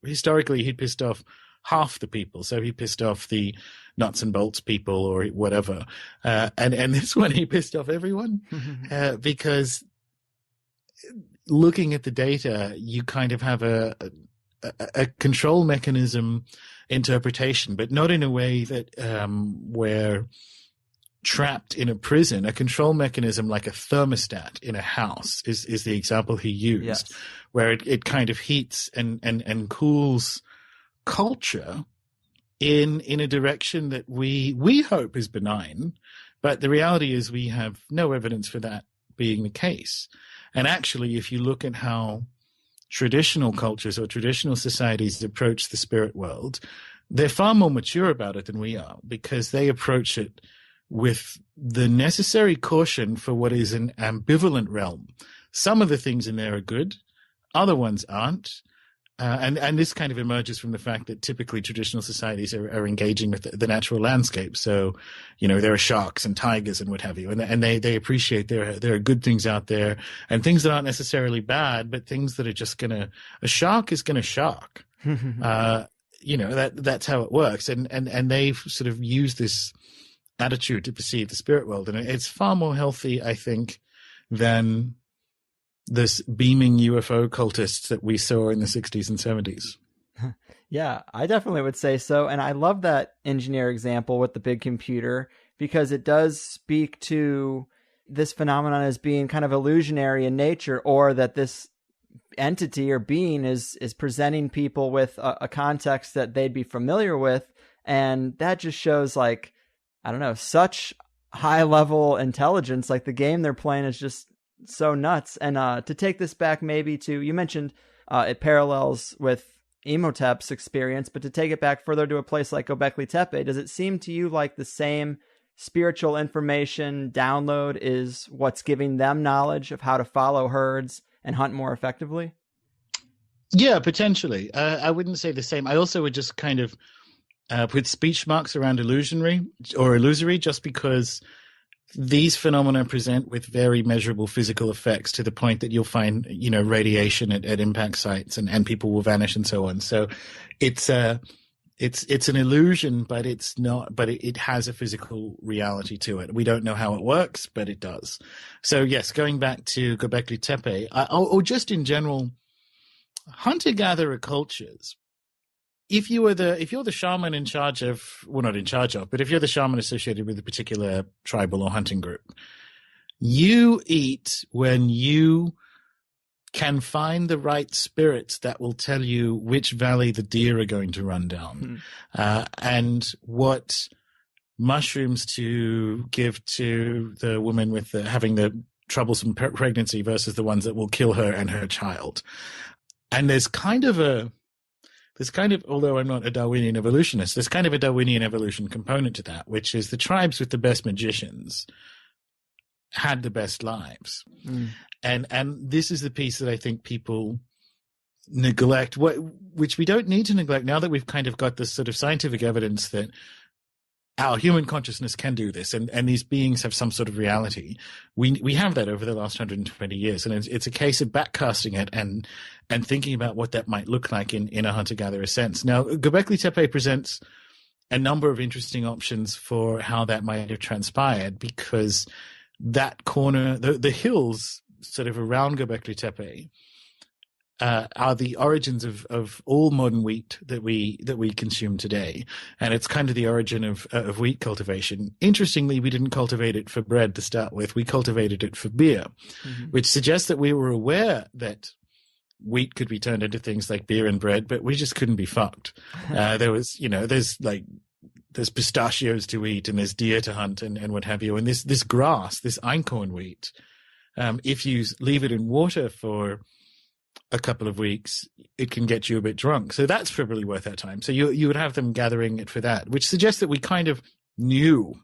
historically, he'd pissed off half the people. So he pissed off the nuts and bolts people or whatever. And this one, he pissed off everyone because looking at the data, you kind of have a control mechanism interpretation, but not in a way that we're trapped in a prison. A control mechanism like a thermostat in a house is the example he used, yes. where it kind of heats and cools culture in a direction that we hope is benign, but the reality is we have no evidence for that being the case. And actually, if you look at how traditional cultures or traditional societies approach the spirit world, they're far more mature about it than we are, because they approach it with the necessary caution for what is an ambivalent realm. Some of the things in there are good, other ones aren't. And this kind of emerges from the fact that typically traditional societies are engaging with the natural landscape. So, there are sharks and tigers and what have you, and they appreciate there are good things out there and things that aren't necessarily bad, but things that are just a shark is gonna shark. That's how it works, and they've sort of used this attitude to perceive the spirit world, and it's far more healthy, I think, than this beaming UFO cultists that we saw in the 60s and 70s. Yeah, I definitely would say so. And I love that engineer example with the big computer, because it does speak to this phenomenon as being kind of illusionary in nature, or that this entity or being is presenting people with a context that they'd be familiar with. And that just shows, like, I don't know, such high level intelligence. Like, the game they're playing is just so nuts. And to take this back maybe to, you mentioned it parallels with Imhotep's experience, but to take it back further to a place like Gobekli Tepe, does it seem to you like the same spiritual information download is what's giving them knowledge of how to follow herds and hunt more effectively? Yeah, potentially. I wouldn't say the same. I also would just kind of put speech marks around illusory, just because these phenomena present with very measurable physical effects, to the point that you'll find, radiation at impact sites and people will vanish and so on. So it's an illusion, but it's not, but it has a physical reality to it. We don't know how it works, but it does. So yes, going back to Gobekli Tepe, or just in general, hunter-gatherer cultures, if you're the shaman in charge of, well, not in charge of, but if you're the shaman associated with a particular tribal or hunting group, you eat when you can find the right spirits that will tell you which valley the deer are going to run down, and what mushrooms to give to the woman with having the troublesome pregnancy versus the ones that will kill her and her child. And there's kind of, although I'm not a Darwinian evolutionist, there's kind of a Darwinian evolution component to that, which is the tribes with the best magicians had the best lives. And this is the piece that I think people neglect, which we don't need to neglect now that we've kind of got this sort of scientific evidence that our human consciousness can do this, and these beings have some sort of reality. We have that over the last 120 years, and it's a case of backcasting it and thinking about what that might look like in a hunter-gatherer sense. Now, Gobekli Tepe presents a number of interesting options for how that might have transpired, because that corner, the hills sort of around Gobekli Tepe, are the origins of all modern wheat that we consume today, and it's kind of the origin of wheat cultivation. Interestingly, we didn't cultivate it for bread to start with; we cultivated it for beer, which suggests that we were aware that wheat could be turned into things like beer and bread, but we just couldn't be fucked. There's pistachios to eat, and there's deer to hunt, and what have you. And this grass, this einkorn wheat, if you leave it in water for a couple of weeks, it can get you a bit drunk. So that's probably worth our time. So you would have them gathering it for that, which suggests that we kind of knew,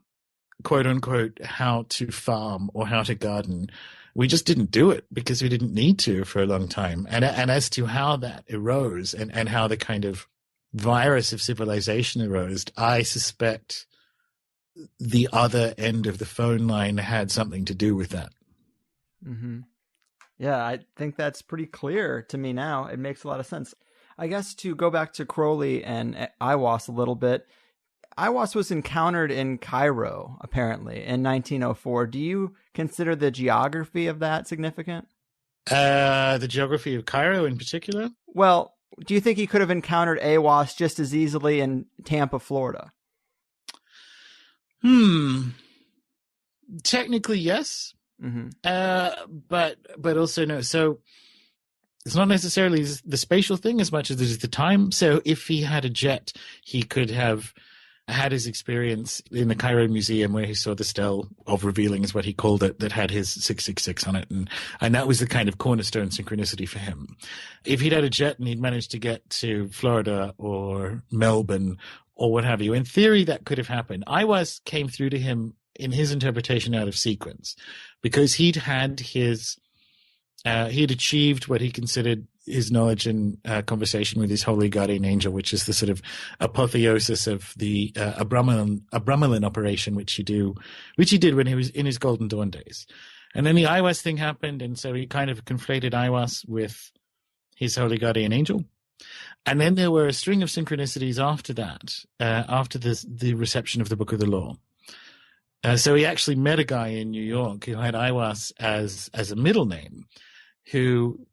quote unquote, how to farm or how to garden. We just didn't do it because we didn't need to for a long time. And as to how that arose and how the kind of virus of civilization arose, I suspect the other end of the phone line had something to do with that. Mm-hmm. Yeah, I think that's pretty clear to me now. It makes a lot of sense. I guess to go back to Crowley and Aiwass a little bit, Aiwass was encountered in Cairo, apparently, in 1904. Do you consider the geography of that significant? The geography of Cairo in particular? Well, do you think he could have encountered Aiwass just as easily in Tampa, Florida? Technically, yes. Mm-hmm. But also no. So it's not necessarily the spatial thing as much as it is the time. So if he had a jet, he could have had his experience in the Cairo Museum where he saw the stele of revealing, is what he called it, that had his 666 on it. And that was the kind of cornerstone synchronicity for him. If he'd had a jet and he'd managed to get to Florida or Melbourne or what have you, in theory, that could have happened. Aiwass came through to him in his interpretation out of sequence because he'd achieved what he considered his knowledge and conversation with his holy guardian angel, which is the sort of apotheosis of the Abramelin operation, which he did when he was in his Golden Dawn days. And then the Aiwass thing happened, and so he kind of conflated Aiwass with his holy guardian angel. And then there were a string of synchronicities after that, after the reception of the Book of the Law. So he actually met a guy in New York who had Aiwass as a middle name, who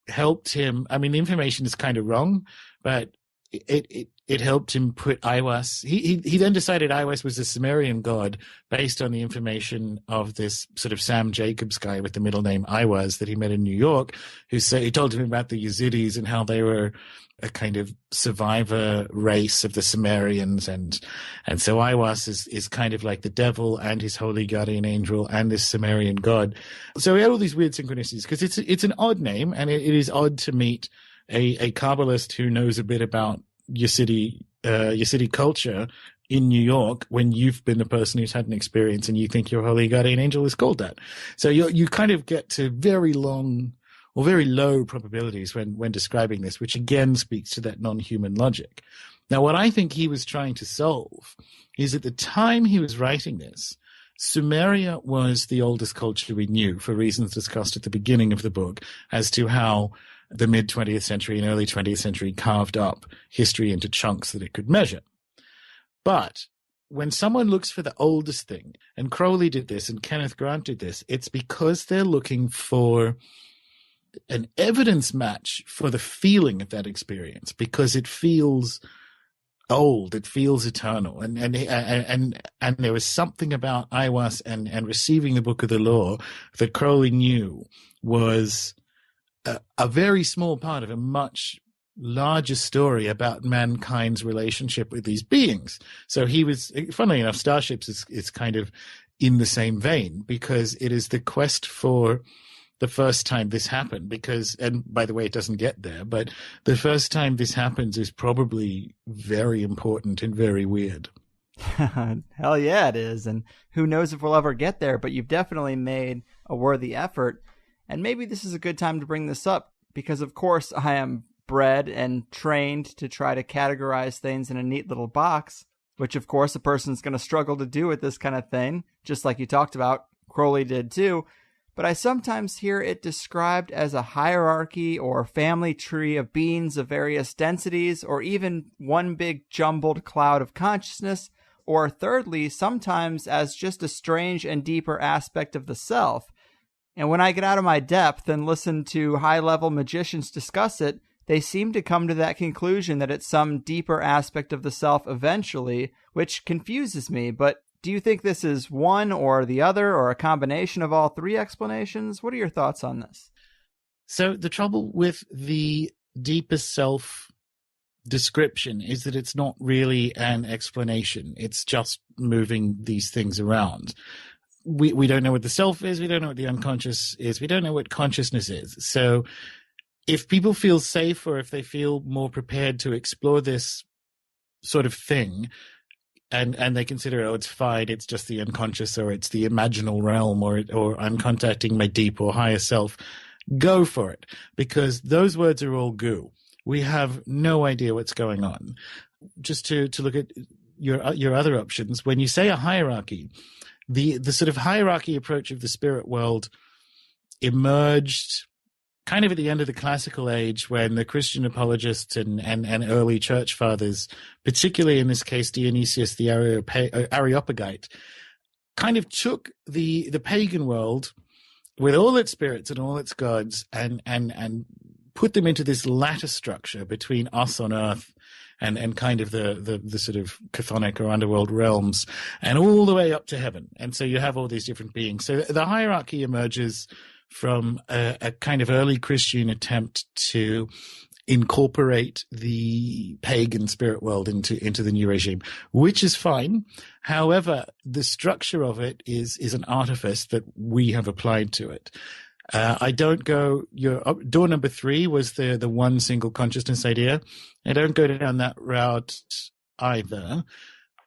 helped him. I mean, the information is kind of wrong, but it helped him put Aiwass. He then decided Aiwass was a Sumerian god based on the information of this sort of Sam Jacobs guy with the middle name Aiwass that he met in New York, who told him about the Yazidis and how they were a kind of survivor race of the Sumerians, and so Aiwass is kind of like the devil and his holy guardian angel and this Sumerian god. So we had all these weird synchronicities because it's an odd name, and it is odd to meet a Kabbalist who knows a bit about Yazidi culture in New York when you've been the person who's had an experience and you think your holy guardian angel is called that. So you kind of get to very long or very low probabilities when describing this, which again speaks to that non-human logic. Now, what I think he was trying to solve is at the time he was writing this, Sumeria was the oldest culture we knew for reasons discussed at the beginning of the book as to how the mid-20th century and early 20th century carved up history into chunks that it could measure. But when someone looks for the oldest thing, and Crowley did this and Kenneth Grant did this, it's because they're looking for an evidence match for the feeling of that experience, because it feels old, it feels eternal, and there was something about Aiwass and receiving the Book of the Law that Crowley knew was a very small part of a much larger story about mankind's relationship with these beings. So he was, funnily enough, Starships is kind of in the same vein, because it is the quest for the first time this happened, because, and by the way, it doesn't get there, but the first time this happens is probably very important and very weird. Hell yeah, it is. And who knows if we'll ever get there, but you've definitely made a worthy effort. And maybe this is a good time to bring this up, because of course I am bred and trained to try to categorize things in a neat little box, which of course a person's going to struggle to do with this kind of thing, just like you talked about, Crowley did too. But I sometimes hear it described as a hierarchy or family tree of beings of various densities, or even one big jumbled cloud of consciousness, or thirdly, sometimes as just a strange and deeper aspect of the self. And when I get out of my depth and listen to high-level magicians discuss it, they seem to come to that conclusion that it's some deeper aspect of the self eventually, which confuses me. But do you think this is one or the other, or a combination of all three explanations? What are your thoughts on this? So the trouble with the deepest self description is that it's not really an explanation. It's just moving these things around. We don't know what the self is. We don't know what the unconscious is. We don't know what consciousness is. So if people feel safe, or if they feel more prepared to explore this sort of thing, and they consider, oh, it's fine, it's just the unconscious, or it's the imaginal realm, or I'm contacting my deep or higher self, go for it, because those words are all goo. We have no idea what's going on. Just to look at your other options, when you say a hierarchy, the sort of hierarchy approach of the spirit world emerged kind of at the end of the classical age, when the Christian apologists and early church fathers, particularly in this case Dionysius the Areopagite, kind of took the pagan world with all its spirits and all its gods and put them into this lattice structure between us on Earth and kind of the sort of chthonic or underworld realms, and all the way up to heaven. And so you have all these different beings. So the hierarchy emerges from a kind of early Christian attempt to incorporate the pagan spirit world into the new regime, which is fine. However, the structure of it is an artifice that we have applied to it. I don't go. Door number 3 was the one single consciousness idea. I don't go down that route either.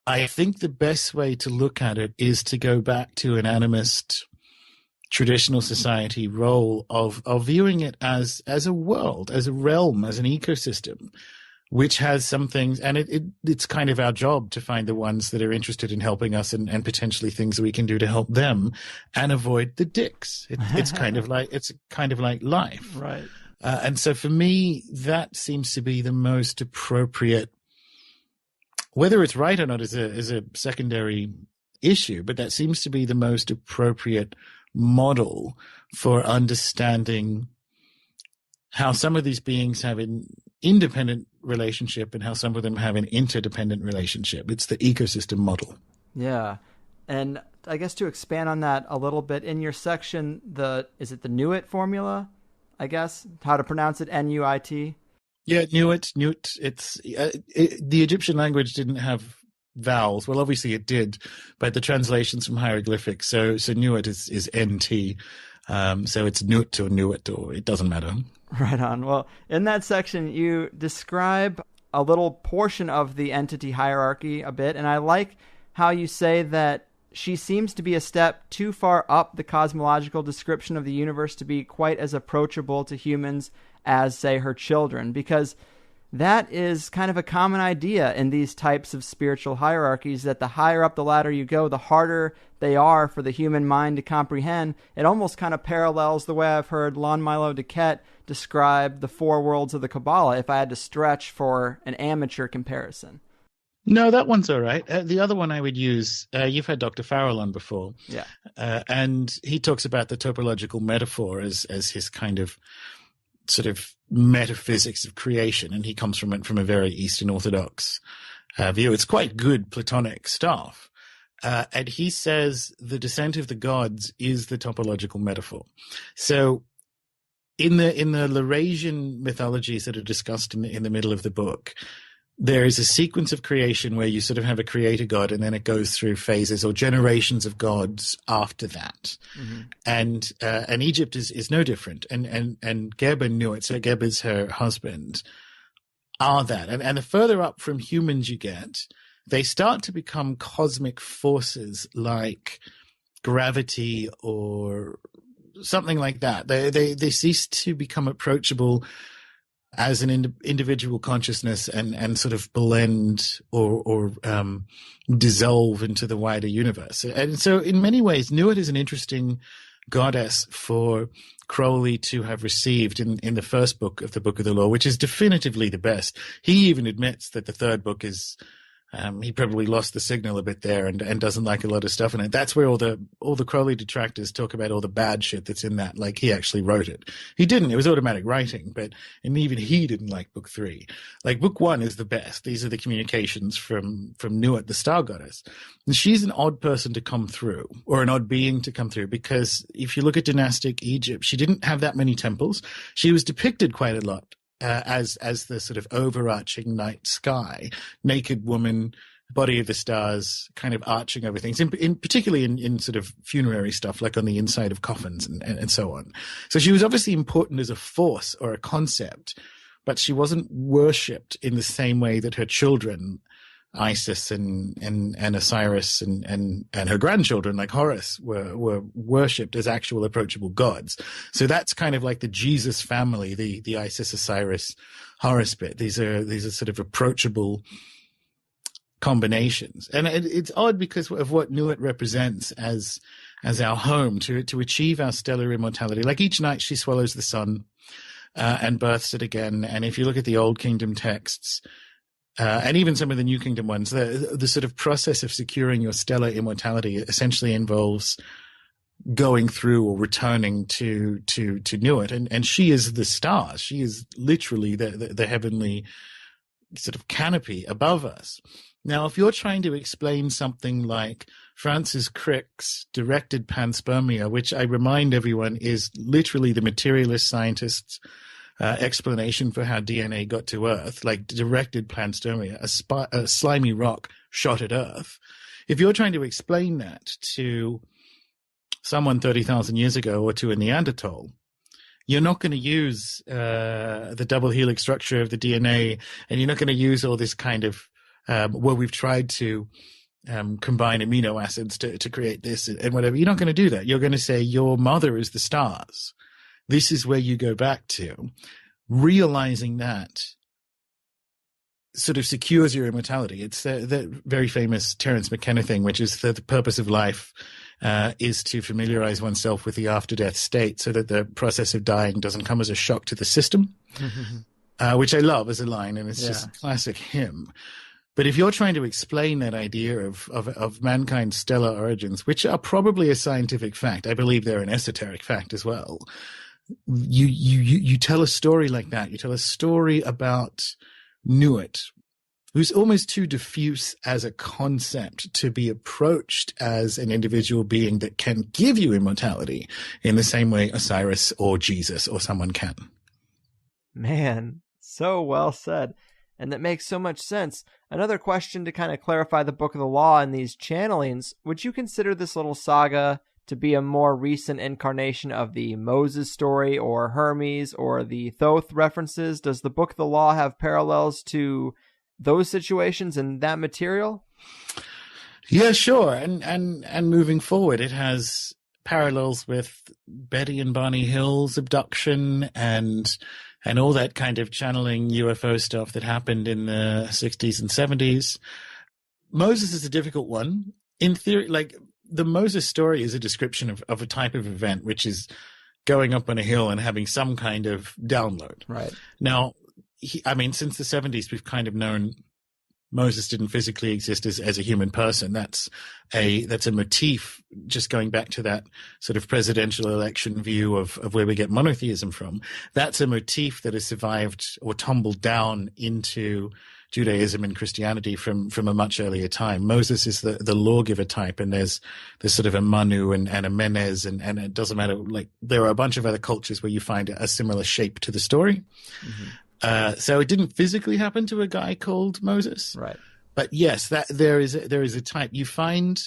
I think the best way to look at it is to go back to an animist traditional society role of viewing it as a world, as a realm, as an ecosystem, which has some things, and it's kind of our job to find the ones that are interested in helping us and potentially things that we can do to help them and avoid the dicks. It's kind of like life. Right. And so for me, that seems to be the most appropriate, whether it's right or not is a secondary issue, but that seems to be the most appropriate model for understanding how some of these beings have an independent relationship and how some of them have an interdependent relationship. It's the ecosystem model. Yeah. And I guess to expand on that a little bit, in your section, is it the Nuit formula, I guess? How to pronounce it, Nuit? Yeah, Nuit. It's the Egyptian language didn't have vowels. Well, obviously it did, but the translations from hieroglyphics. So Nuit is NT. So it's Nut or Nuit, or it doesn't matter. Right on. Well, in that section, you describe a little portion of the entity hierarchy a bit, and I like how you say that she seems to be a step too far up the cosmological description of the universe to be quite as approachable to humans as, say, her children, because that is kind of a common idea in these types of spiritual hierarchies, that the higher up the ladder you go, the harder they are for the human mind to comprehend. It almost kind of parallels the way I've heard Lon Milo DeQuette describe the four worlds of the Kabbalah, if I had to stretch for an amateur comparison. No, that one's all right. The other one I would use, you've had Dr. Farrell on before. Yeah. And he talks about the topological metaphor as his kind of sort of metaphysics of creation. And he comes from it from a very Eastern Orthodox view. It's quite good Platonic stuff. And he says the descent of the gods is the topological metaphor. So in the Laurasian mythologies that are discussed in the middle of the book, there is a sequence of creation where you sort of have a creator god, and then it goes through phases or generations of gods after that. Mm-hmm. And Egypt is no different. And Geber knew it. So Geber's her husband are that. And the further up from humans you get, they start to become cosmic forces like gravity or something like that. They cease to become approachable as an individual consciousness and sort of blend or dissolve into the wider universe. And so in many ways, Nuit is an interesting goddess for Crowley to have received in the first book of the Book of the Law, which is definitively the best. He even admits that the third book is he probably lost the signal a bit there and doesn't like a lot of stuff in it. That's where all the Crowley detractors talk about all the bad shit that's in that. Like, he actually wrote it. He didn't. It was automatic writing, and even he didn't like book 3. Like, book 1 is the best. These are the communications from Nuit, the star goddess. And she's an odd person to come through, or an odd being to come through, because if you look at dynastic Egypt, she didn't have that many temples. She was depicted quite a lot. As the sort of overarching night sky, naked woman, body of the stars, kind of arching over things, particularly in sort of funerary stuff, like on the inside of coffins and so on. So she was obviously important as a force or a concept, but she wasn't worshipped in the same way that her children, Isis and Osiris and her grandchildren like Horus were worshipped as actual approachable gods. So that's kind of like the Jesus family, the Isis, Osiris, Horus bit. These are sort of approachable combinations. And it's odd because of what Nuit represents as our home to achieve our stellar immortality. Like, each night she swallows the sun and births it again. And if you look at the Old Kingdom texts, and even some of the New Kingdom ones, the sort of process of securing your stellar immortality essentially involves going through or returning to Newark, and she is the stars. She is literally the heavenly sort of canopy above us. Now, if you're trying to explain something like Francis Crick's directed panspermia, which I remind everyone is literally the materialist scientists' explanation for how DNA got to Earth, like directed panspermia, a slimy rock shot at Earth. If you're trying to explain that to someone 30,000 years ago or to a Neanderthal, you're not going to use the double helix structure of the DNA, and you're not going to use all this kind of where we've tried to combine amino acids to create this and whatever. You're not going to do that. You're going to say your mother is the stars. This is where you go back to. Realizing that sort of secures your immortality. It's the very famous Terence McKenna thing, which is that the purpose of life is to familiarize oneself with the after-death state so that the process of dying doesn't come as a shock to the system, which I love as a line, and it's just a classic hymn. But if you're trying to explain that idea of mankind's stellar origins, which are probably a scientific fact, I believe they're an esoteric fact as well, you tell a story like that. You tell a story about Newark, who's almost too diffuse as a concept to be approached as an individual being that can give you immortality in the same way Osiris or Jesus or someone can. Man, so well said. And that makes so much sense. Another question to kind of clarify the Book of the Law and these channelings, would you consider this little saga to be a more recent incarnation of the Moses story or Hermes or the Thoth references? Does the Book of the Law have parallels to those situations and that material? Yeah, sure. And moving forward, it has parallels with Betty and Barney Hill's abduction and all that kind of channeling UFO stuff that happened in the 60s and 70s. Moses is a difficult one. In theory, like the Moses story is a description of a type of event, which is going up on a hill and having some kind of download. Right. Now, since the 70s, we've kind of known Moses didn't physically exist as a human person. That's a motif, just going back to that sort of presidential election view of where we get monotheism from. That's a motif that has survived or tumbled down into Judaism and Christianity from a much earlier time. Moses is the lawgiver type, and there's sort of a Manu and a Menez, and it doesn't matter. Like there are a bunch of other cultures where you find a similar shape to the story. Mm-hmm. So it didn't physically happen to a guy called Moses, right? But yes, that there is a type. You find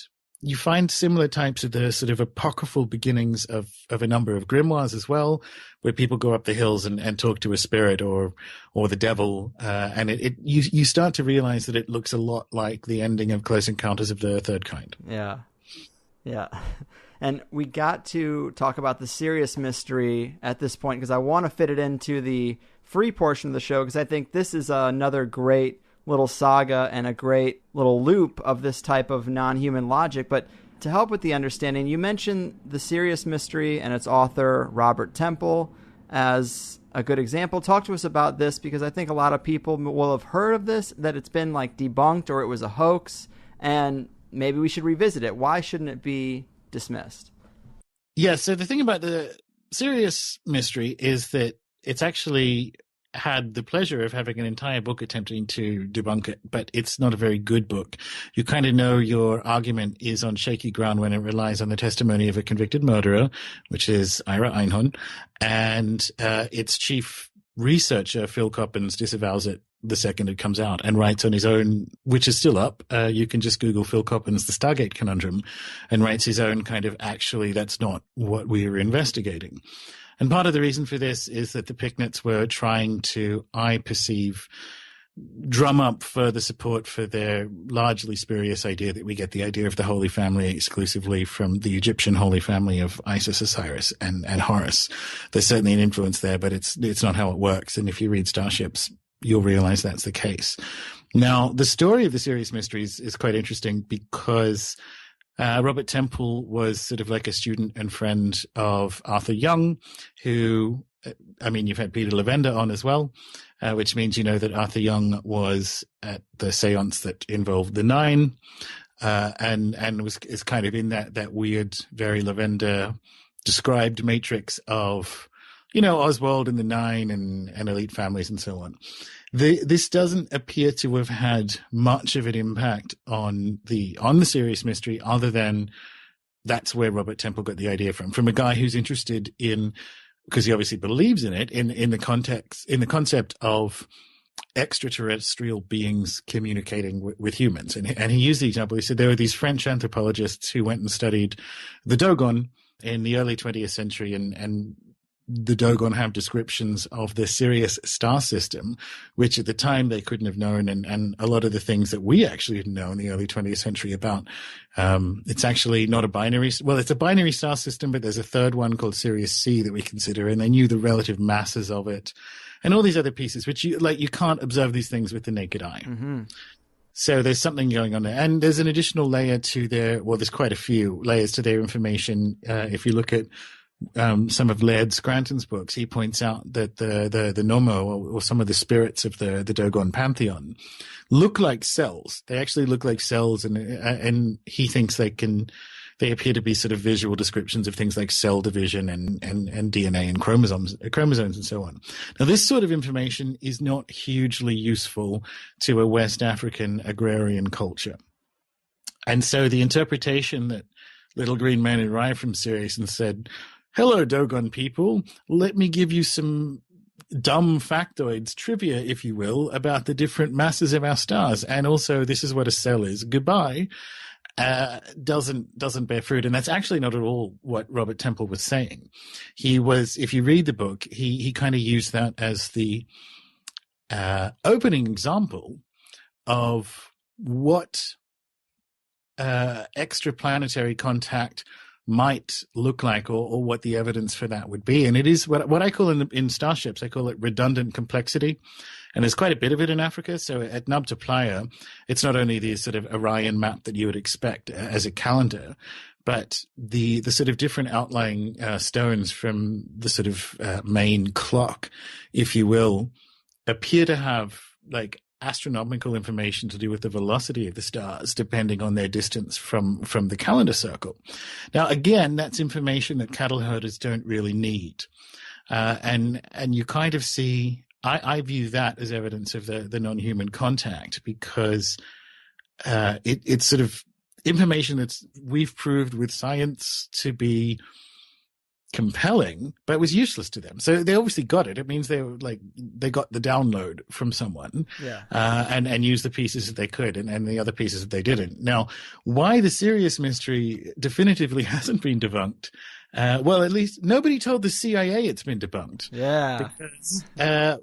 similar types of the sort of apocryphal beginnings of a number of grimoires as well, where people go up the hills and talk to a spirit or the devil, and you start to realize that it looks a lot like the ending of Close Encounters of the Third Kind. Yeah. And we got to talk about the serious mystery at this point because I want to fit it into the free portion of the show because I think this is another great little saga and a great little loop of this type of non-human logic. But to help with the understanding, you mentioned the serious mystery and its author, Robert Temple, as a good example. Talk to us about this because I think a lot of people will have heard of this, that it's been like debunked or it was a hoax, and maybe we should revisit it. Why shouldn't it be dismissed? Yeah, so the thing about the serious mystery is that it's actually had the pleasure of having an entire book attempting to debunk it, but it's not a very good book. You kind of know your argument is on shaky ground when it relies on the testimony of a convicted murderer, which is Ira Einhorn, and its chief researcher, Phil Coppens, disavows it the second it comes out and writes on his own, which is still up. You can just Google Phil Coppens, The Stargate Conundrum, and writes his own kind of, actually, that's not what we were investigating. And part of the reason for this is that the Picnets were trying to, I perceive, drum up further support for their largely spurious idea that we get the idea of the Holy Family exclusively from the Egyptian Holy Family of Isis, Osiris, and Horus. There's certainly an influence there, but it's not how it works. And if you read Starships, you'll realize that's the case. Now, the story of the Serious Mysteries is quite interesting because Robert Temple was sort of like a student and friend of Arthur Young, who, you've had Peter Lavender on as well, which means you know that Arthur Young was at the seance that involved the Nine. and is kind of in that weird, very Lavender described matrix of, Oswald and the Nine and elite families and so on. This doesn't appear to have had much of an impact on the serious mystery, other than that's where Robert Temple got the idea from a guy who's interested in, because he obviously believes in it, in the concept of extraterrestrial beings communicating with humans. And he used the example. He said there were these French anthropologists who went and studied the Dogon in the early 20th century, and the Dogon have descriptions of the Sirius star system, which at the time they couldn't have known, and a lot of the things that we actually didn't know in the early 20th century about. It's actually not a binary. Well, it's a binary star system, but there's a third one called Sirius C that we consider, and they knew the relative masses of it, and all these other pieces, which you can't observe these things with the naked eye. Mm-hmm. So there's something going on there. And there's an additional layer to there's quite a few layers to their information. If you look at some of Laird Scranton's books, he points out that the Nomo, or some of the spirits of the Dogon pantheon, look like cells. They actually look like cells, and he thinks they appear to be sort of visual descriptions of things like cell division and DNA and chromosomes and so on. Now, this sort of information is not hugely useful to a West African agrarian culture. And so the interpretation that Little Green Man arrived from Sirius and said, "Hello, Dogon people, let me give you some dumb factoids, trivia, if you will, about the different masses of our stars. And also, this is what a cell is. Goodbye," doesn't bear fruit. And that's actually not at all what Robert Temple was saying. If you read the book, he kind of used that as the opening example of what extraplanetary contact might look like, or what the evidence for that would be. And it is what I call in starships, I call it redundant complexity. And there's quite a bit of it in Africa. So at Nabta Playa, it's not only the sort of Orion map that you would expect as a calendar, but the sort of different outlying stones from the sort of main clock, if you will, appear to have like astronomical information to do with the velocity of the stars, depending on their distance from the calendar circle. Now, again, that's information that cattle herders don't really need. And you kind of see, I view that as evidence of the non-human contact, because it's sort of information that we've proved with science to be compelling, but was useless to them. So they obviously got it. It means they got the download from someone, and used the pieces that they could, and the other pieces that they didn't. Now, why the Sirius mystery definitively hasn't been debunked? Well, at least nobody told the CIA it's been debunked. Yeah. Because,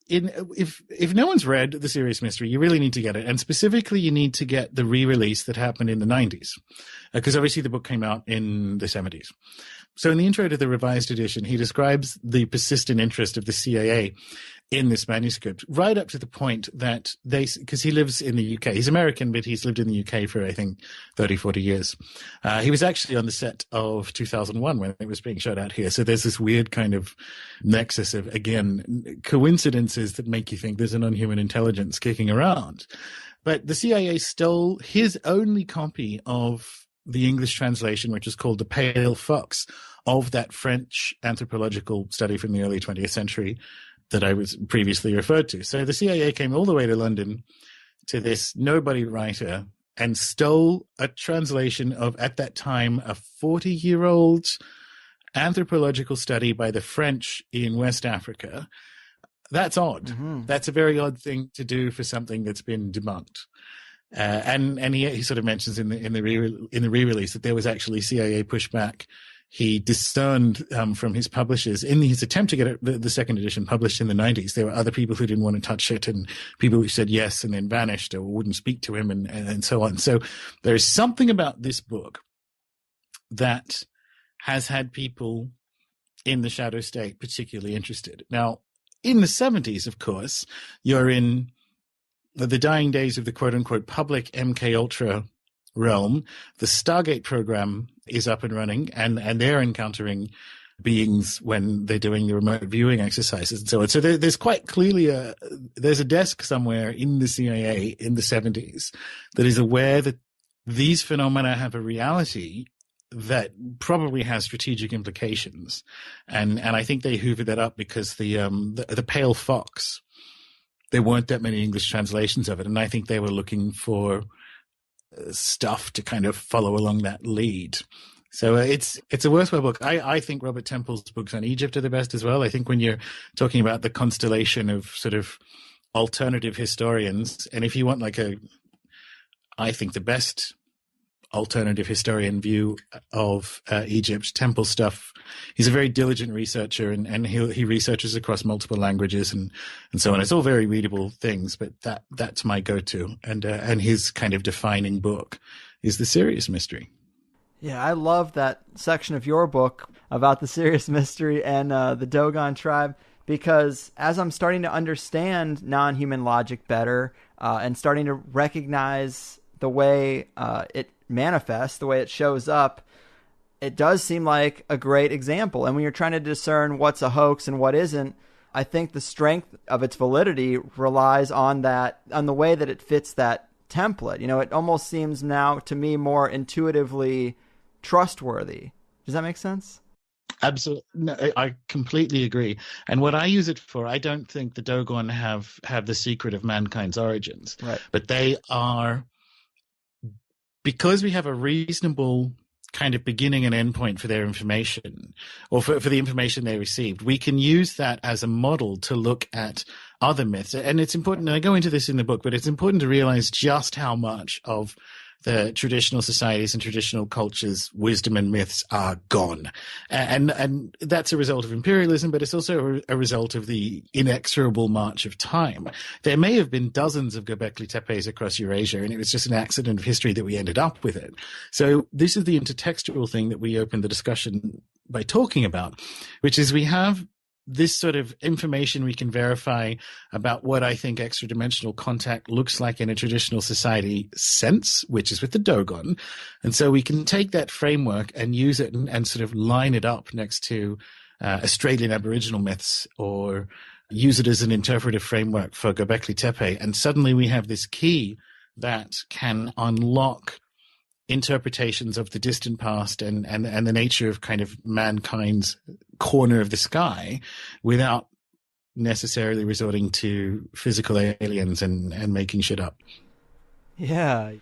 if no one's read the Sirius mystery, you really need to get it, and specifically you need to get the re-release that happened in the 90s, because obviously the book came out in the 70s. So in the intro to the revised edition, he describes the persistent interest of the CIA in this manuscript, right up to the point that because he lives in the UK, he's American, but he's lived in the UK for, I think, 30, 40 years. He was actually on the set of 2001 when it was being shot out here. So there's this weird kind of nexus of, again, coincidences that make you think there's a non-human intelligence kicking around. But the CIA stole his only copy of the English translation, which is called The Pale Fox, of that French anthropological study from the early 20th century that I was previously referred to. So the CIA came all the way to London to this nobody writer and stole a translation of, at that time, a 40-year-old anthropological study by the French in West Africa. That's odd. Mm-hmm. That's a very odd thing to do for something that's been debunked. And he sort of mentions in the re-release that there was actually CIA pushback. He discerned from his publishers in his attempt to get the second edition published in the 90s. There were other people who didn't want to touch it, and people who said yes and then vanished or wouldn't speak to him, and so on. So there is something about this book that has had people in the shadow state particularly interested. Now, in the 70s, of course, you're in the dying days of the quote-unquote public MK Ultra realm. The Stargate program is up and running, and they're encountering beings when they're doing the remote viewing exercises and so on. So there's quite clearly there's a desk somewhere in the CIA in the 70s that is aware that these phenomena have a reality that probably has strategic implications. And I think they hoovered that up because the pale fox, there weren't that many English translations of it. And I think they were looking for stuff to kind of follow along that lead. So it's a worthwhile book. I think Robert Temple's books on Egypt are the best as well. I think when you're talking about the constellation of sort of alternative historians, and if you want I think the best alternative historian view of Egypt, Temple stuff. He's a very diligent researcher, and he researches across multiple languages and so on. It's all very readable things, but that's my go-to. And his kind of defining book is The Serious Mystery. Yeah, I love that section of your book about the Serious Mystery and the Dogon tribe, because as I'm starting to understand non-human logic better and starting to recognize the way it manifests, the way it shows up, it does seem like a great example. And when you're trying to discern what's a hoax and what isn't, I think the strength of its validity relies on the way that it fits that template. You know, it almost seems now to me more intuitively trustworthy. Does that make sense? Absolutely. No, I completely agree. And what I use it for, I don't think the Dogon have the secret of mankind's origins. Right. But they are, because we have a reasonable kind of beginning and end point for their information, or for the information they received, we can use that as a model to look at other myths. And it's important, and I go into this in the book, but it's important to realize just how much of the traditional societies and traditional cultures' wisdom and myths are gone. And that's a result of imperialism, but it's also a result of the inexorable march of time. There may have been dozens of Gobekli Tepes across Eurasia, and it was just an accident of history that we ended up with it. So this is the intertextual thing that we opened the discussion by talking about, which is we have this sort of information we can verify about what I think extra-dimensional contact looks like in a traditional society sense, which is with the Dogon. And so we can take that framework and use it and sort of line it up next to Australian Aboriginal myths, or use it as an interpretive framework for Gobekli Tepe. And suddenly we have this key that can unlock interpretations of the distant past and the nature of kind of mankind's corner of the sky without necessarily resorting to physical aliens and making shit up. Yeah.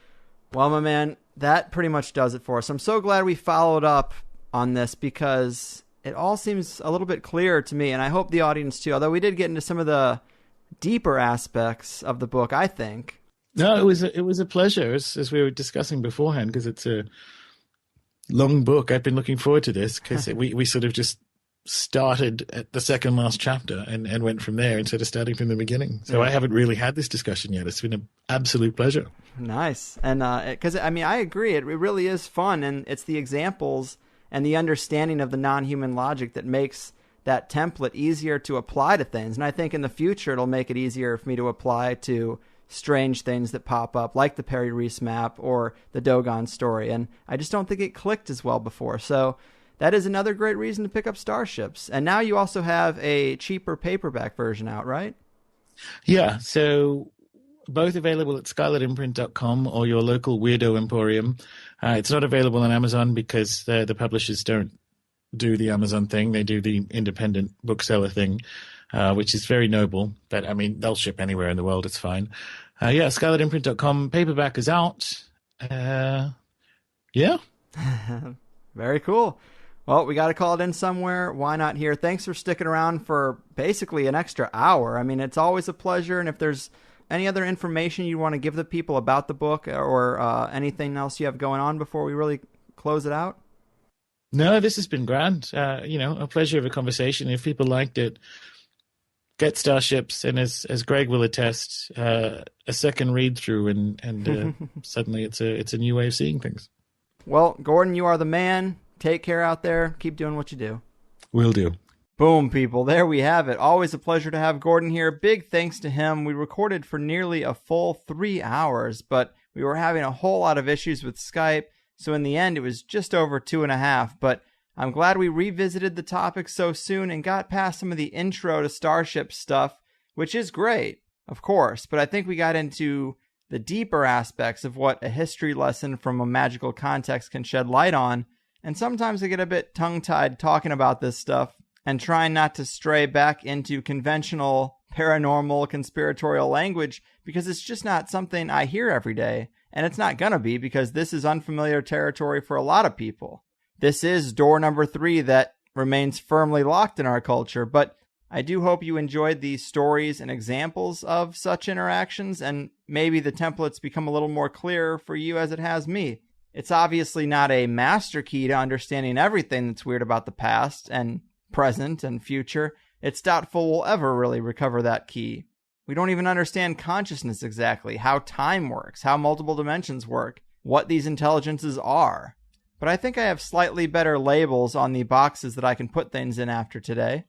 Well, my man, that pretty much does it for us. I'm so glad we followed up on this, because it all seems a little bit clearer to me, and I hope the audience too, although we did get into some of the deeper aspects of the book, I think. No, it was a pleasure, as we were discussing beforehand, because it's a long book. I've been looking forward to this, because we sort of just started at the second last chapter and went from there instead of starting from the beginning. So yeah. I haven't really had this discussion yet. It's been an absolute pleasure. Nice. And because, I mean, I agree. It really is fun, and it's the examples and the understanding of the non-human logic that makes that template easier to apply to things. And I think in the future, it'll make it easier for me to apply to strange things that pop up, like the Perry Reese map or the Dogon story. And I just don't think it clicked as well before. So that is another great reason to pick up Starships. And now you also have a cheaper paperback version out, right? Yeah. So both available at scarletimprint.com or your local weirdo emporium. It's not available on Amazon because the publishers don't do the Amazon thing. They do the independent bookseller thing, which is very noble. But, I mean, they'll ship anywhere in the world. It's fine. Yeah, scarletimprint.com. Paperback is out. Yeah. Very cool. Well, we got to call it in somewhere. Why not here? Thanks for sticking around for basically an extra hour. I mean, it's always a pleasure. And if there's any other information you want to give the people about the book, or anything else you have going on before we really close it out? No, this has been grand. A pleasure of a conversation. If people liked it, get Starships, and as Greg will attest, a second read through, and suddenly it's a new way of seeing things. Well, Gordon, you are the man. Take care out there. Keep doing what you do. Will do. Boom, people. There we have it. Always a pleasure to have Gordon here. Big thanks to him. We recorded for nearly a full 3 hours, but we were having a whole lot of issues with Skype, so in the end, it was just over 2.5, but I'm glad we revisited the topic so soon and got past some of the intro to Starship stuff, which is great, of course, but I think we got into the deeper aspects of what a history lesson from a magical context can shed light on, and sometimes I get a bit tongue-tied talking about this stuff and trying not to stray back into conventional paranormal conspiratorial language because it's just not something I hear every day, and it's not gonna be because this is unfamiliar territory for a lot of people. This is door number 3 that remains firmly locked in our culture, but I do hope you enjoyed these stories and examples of such interactions, and maybe the templates become a little more clear for you as it has me. It's obviously not a master key to understanding everything that's weird about the past and present and future. It's doubtful we'll ever really recover that key. We don't even understand consciousness exactly, how time works, how multiple dimensions work, what these intelligences are. But I think I have slightly better labels on the boxes that I can put things in after today.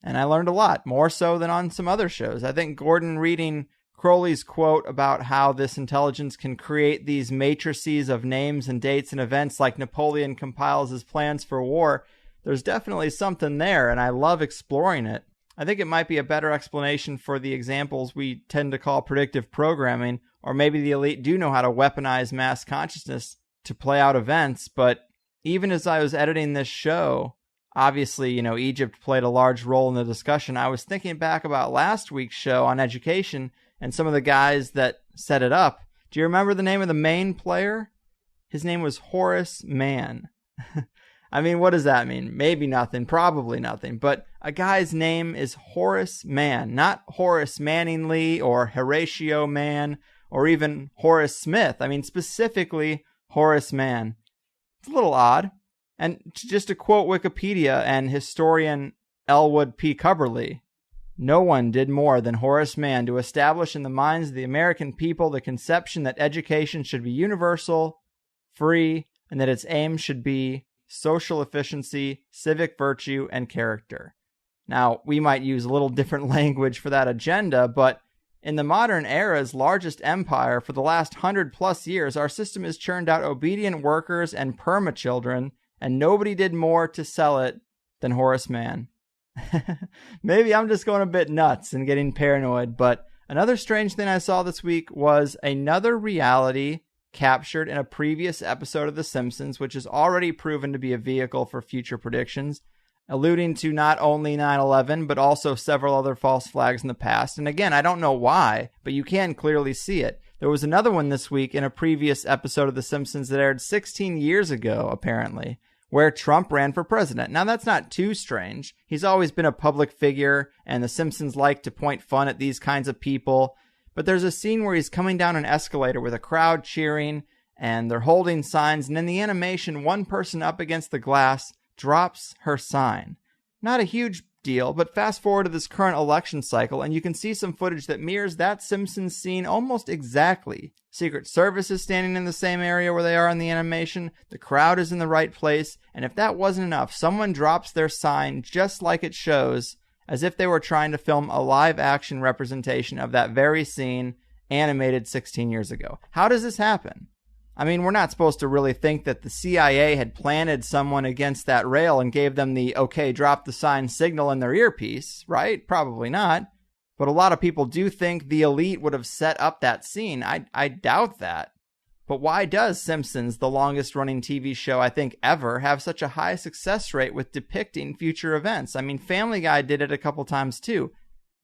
And I learned a lot, more so than on some other shows. I think Gordon reading Crowley's quote about how this intelligence can create these matrices of names and dates and events like Napoleon compiles his plans for war, there's definitely something there, and I love exploring it. I think it might be a better explanation for the examples we tend to call predictive programming, or maybe the elite do know how to weaponize mass consciousness to play out events, but even as I was editing this show, obviously, Egypt played a large role in the discussion. I was thinking back about last week's show on education and some of the guys that set it up. Do you remember the name of the main player? His name was Horace Mann. I mean, what does that mean? Maybe nothing, probably nothing. But a guy's name is Horace Mann, not Horace Manningly or Horatio Mann or even Horace Smith. I mean, specifically Horace Mann. It's a little odd. And just to quote Wikipedia and historian Elwood P. Cubberley, no one did more than Horace Mann to establish in the minds of the American people the conception that education should be universal, free, and that its aim should be social efficiency, civic virtue, and character. Now, we might use a little different language for that agenda, but in the modern era's largest empire for the last 100+ years, our system has churned out obedient workers and perma-children, and nobody did more to sell it than Horace Mann. Maybe I'm just going a bit nuts and getting paranoid, but another strange thing I saw this week was another reality captured in a previous episode of The Simpsons, which is already proven to be a vehicle for future predictions, alluding to not only 9/11, but also several other false flags in the past. And again, I don't know why, but you can clearly see it. There was another one this week in a previous episode of The Simpsons that aired 16 years ago, apparently, where Trump ran for president. Now, that's not too strange. He's always been a public figure, and The Simpsons like to point fun at these kinds of people. But there's a scene where he's coming down an escalator with a crowd cheering, and they're holding signs, and in the animation, one person up against the glass drops her sign. Not a huge deal, but fast forward to this current election cycle, and you can see some footage that mirrors that Simpsons scene almost exactly. Secret Service is standing in the same area where they are in the animation, the crowd is in the right place, and if that wasn't enough, someone drops their sign just like it shows, as if they were trying to film a live-action representation of that very scene animated 16 years ago. How does this happen? I mean, we're not supposed to really think that the CIA had planted someone against that rail and gave them the, okay, drop the sign signal in their earpiece, right? Probably not. But a lot of people do think the elite would have set up that scene. I doubt that. But why does Simpsons, the longest running TV show I think ever, have such a high success rate with depicting future events? I mean, Family Guy did it a couple times too.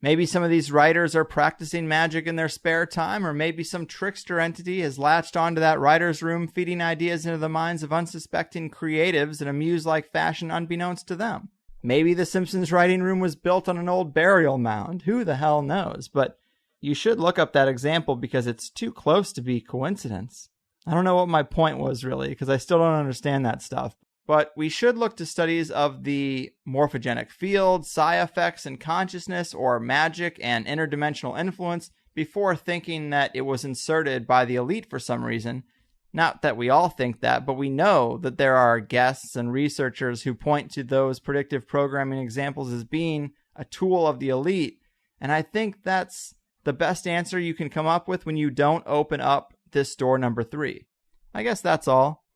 Maybe some of these writers are practicing magic in their spare time, or maybe some trickster entity has latched onto that writer's room, feeding ideas into the minds of unsuspecting creatives in a muse-like fashion unbeknownst to them. Maybe the Simpsons writing room was built on an old burial mound. Who the hell knows? But you should look up that example because it's too close to be coincidence. I don't know what my point was really, because I still don't understand that stuff. But we should look to studies of the morphogenic field, psi effects and consciousness, or magic and interdimensional influence before thinking that it was inserted by the elite for some reason. Not that we all think that, but we know that there are guests and researchers who point to those predictive programming examples as being a tool of the elite. And I think that's the best answer you can come up with when you don't open up this door number 3. I guess that's all.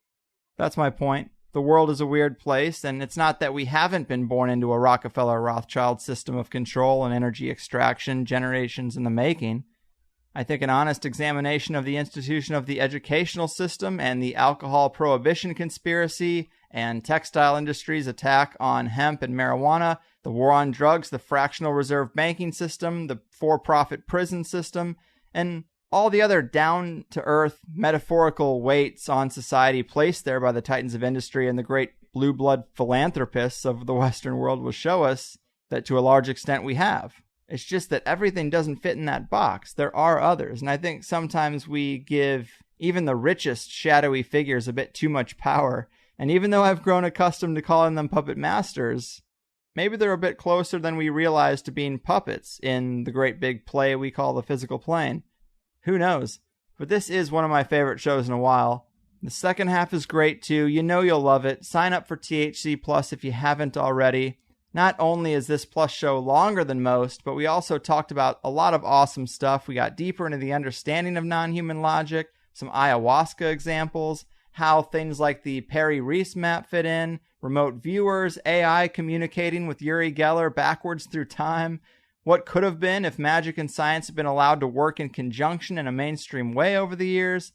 That's my point. The world is a weird place, and it's not that we haven't been born into a Rockefeller-Rothschild system of control and energy extraction generations in the making. I think an honest examination of the institution of the educational system and the alcohol prohibition conspiracy and textile industry's attack on hemp and marijuana, the war on drugs, the fractional reserve banking system, the for-profit prison system, and all the other down-to-earth metaphorical weights on society placed there by the titans of industry and the great blue blood philanthropists of the Western world will show us that to a large extent we have. It's just that everything doesn't fit in that box. There are others, and I think sometimes we give even the richest shadowy figures a bit too much power. And even though I've grown accustomed to calling them puppet masters, maybe they're a bit closer than we realize to being puppets in the great big play we call the physical plane. Who knows? But this is one of my favorite shows in a while. The second half is great too. You know you'll love it. Sign up for THC Plus if you haven't already. Not only is this Plus show longer than most, but we also talked about a lot of awesome stuff. We got deeper into the understanding of non-human logic, some ayahuasca examples, how things like the Perry-Reese map fit in, remote viewers, AI communicating with Uri Geller backwards through time, what could have been if magic and science had been allowed to work in conjunction in a mainstream way over the years.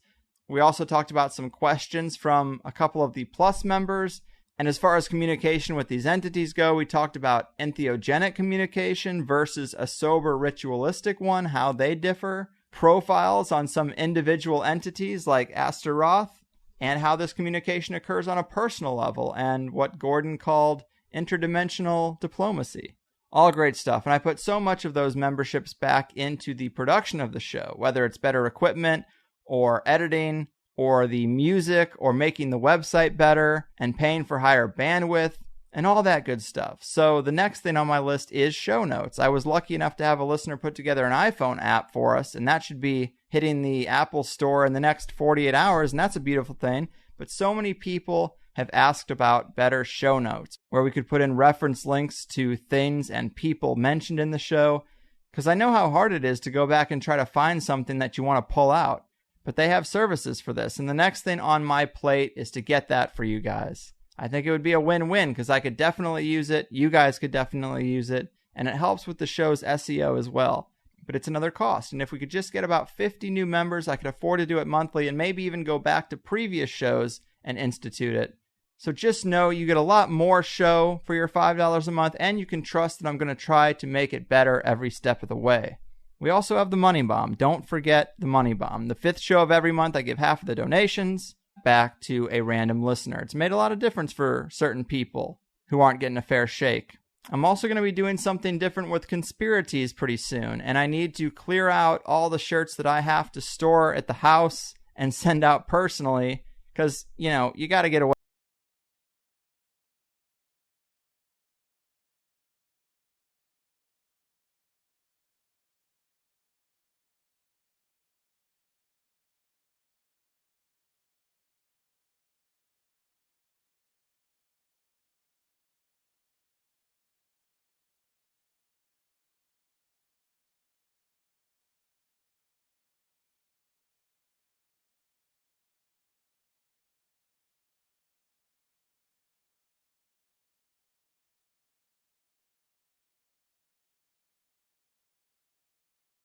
We also talked about some questions from a couple of the Plus members. And as far as communication with these entities go, we talked about entheogenic communication versus a sober ritualistic one, how they differ, profiles on some individual entities like Astaroth, and how this communication occurs on a personal level, and what Gordon called interdimensional diplomacy. All great stuff, and I put so much of those memberships back into the production of the show, whether it's better equipment, or editing, or the music, or making the website better, and paying for higher bandwidth, and all that good stuff. So the next thing on my list is show notes. I was lucky enough to have a listener put together an iPhone app for us, and that should be hitting the Apple Store in the next 48 hours, and that's a beautiful thing. But so many people have asked about better show notes, where we could put in reference links to things and people mentioned in the show, because I know how hard it is to go back and try to find something that you want to pull out. But they have services for this, and the next thing on my plate is to get that for you guys. I think it would be a win-win, because I could definitely use it, you guys could definitely use it, and it helps with the show's SEO as well. But it's another cost, and if we could just get about 50 new members, I could afford to do it monthly, and maybe even go back to previous shows and institute it. So just know you get a lot more show for your $5 a month, and you can trust that I'm going to try to make it better every step of the way. We also have the Money Bomb. Don't forget the Money Bomb. The 5th show of every month, I give half of the donations back to a random listener. It's made a lot of difference for certain people who aren't getting a fair shake. I'm also going to be doing something different with Conspiracies pretty soon, and I need to clear out all the shirts that I have to store at the house and send out personally, because, you know, you got to get away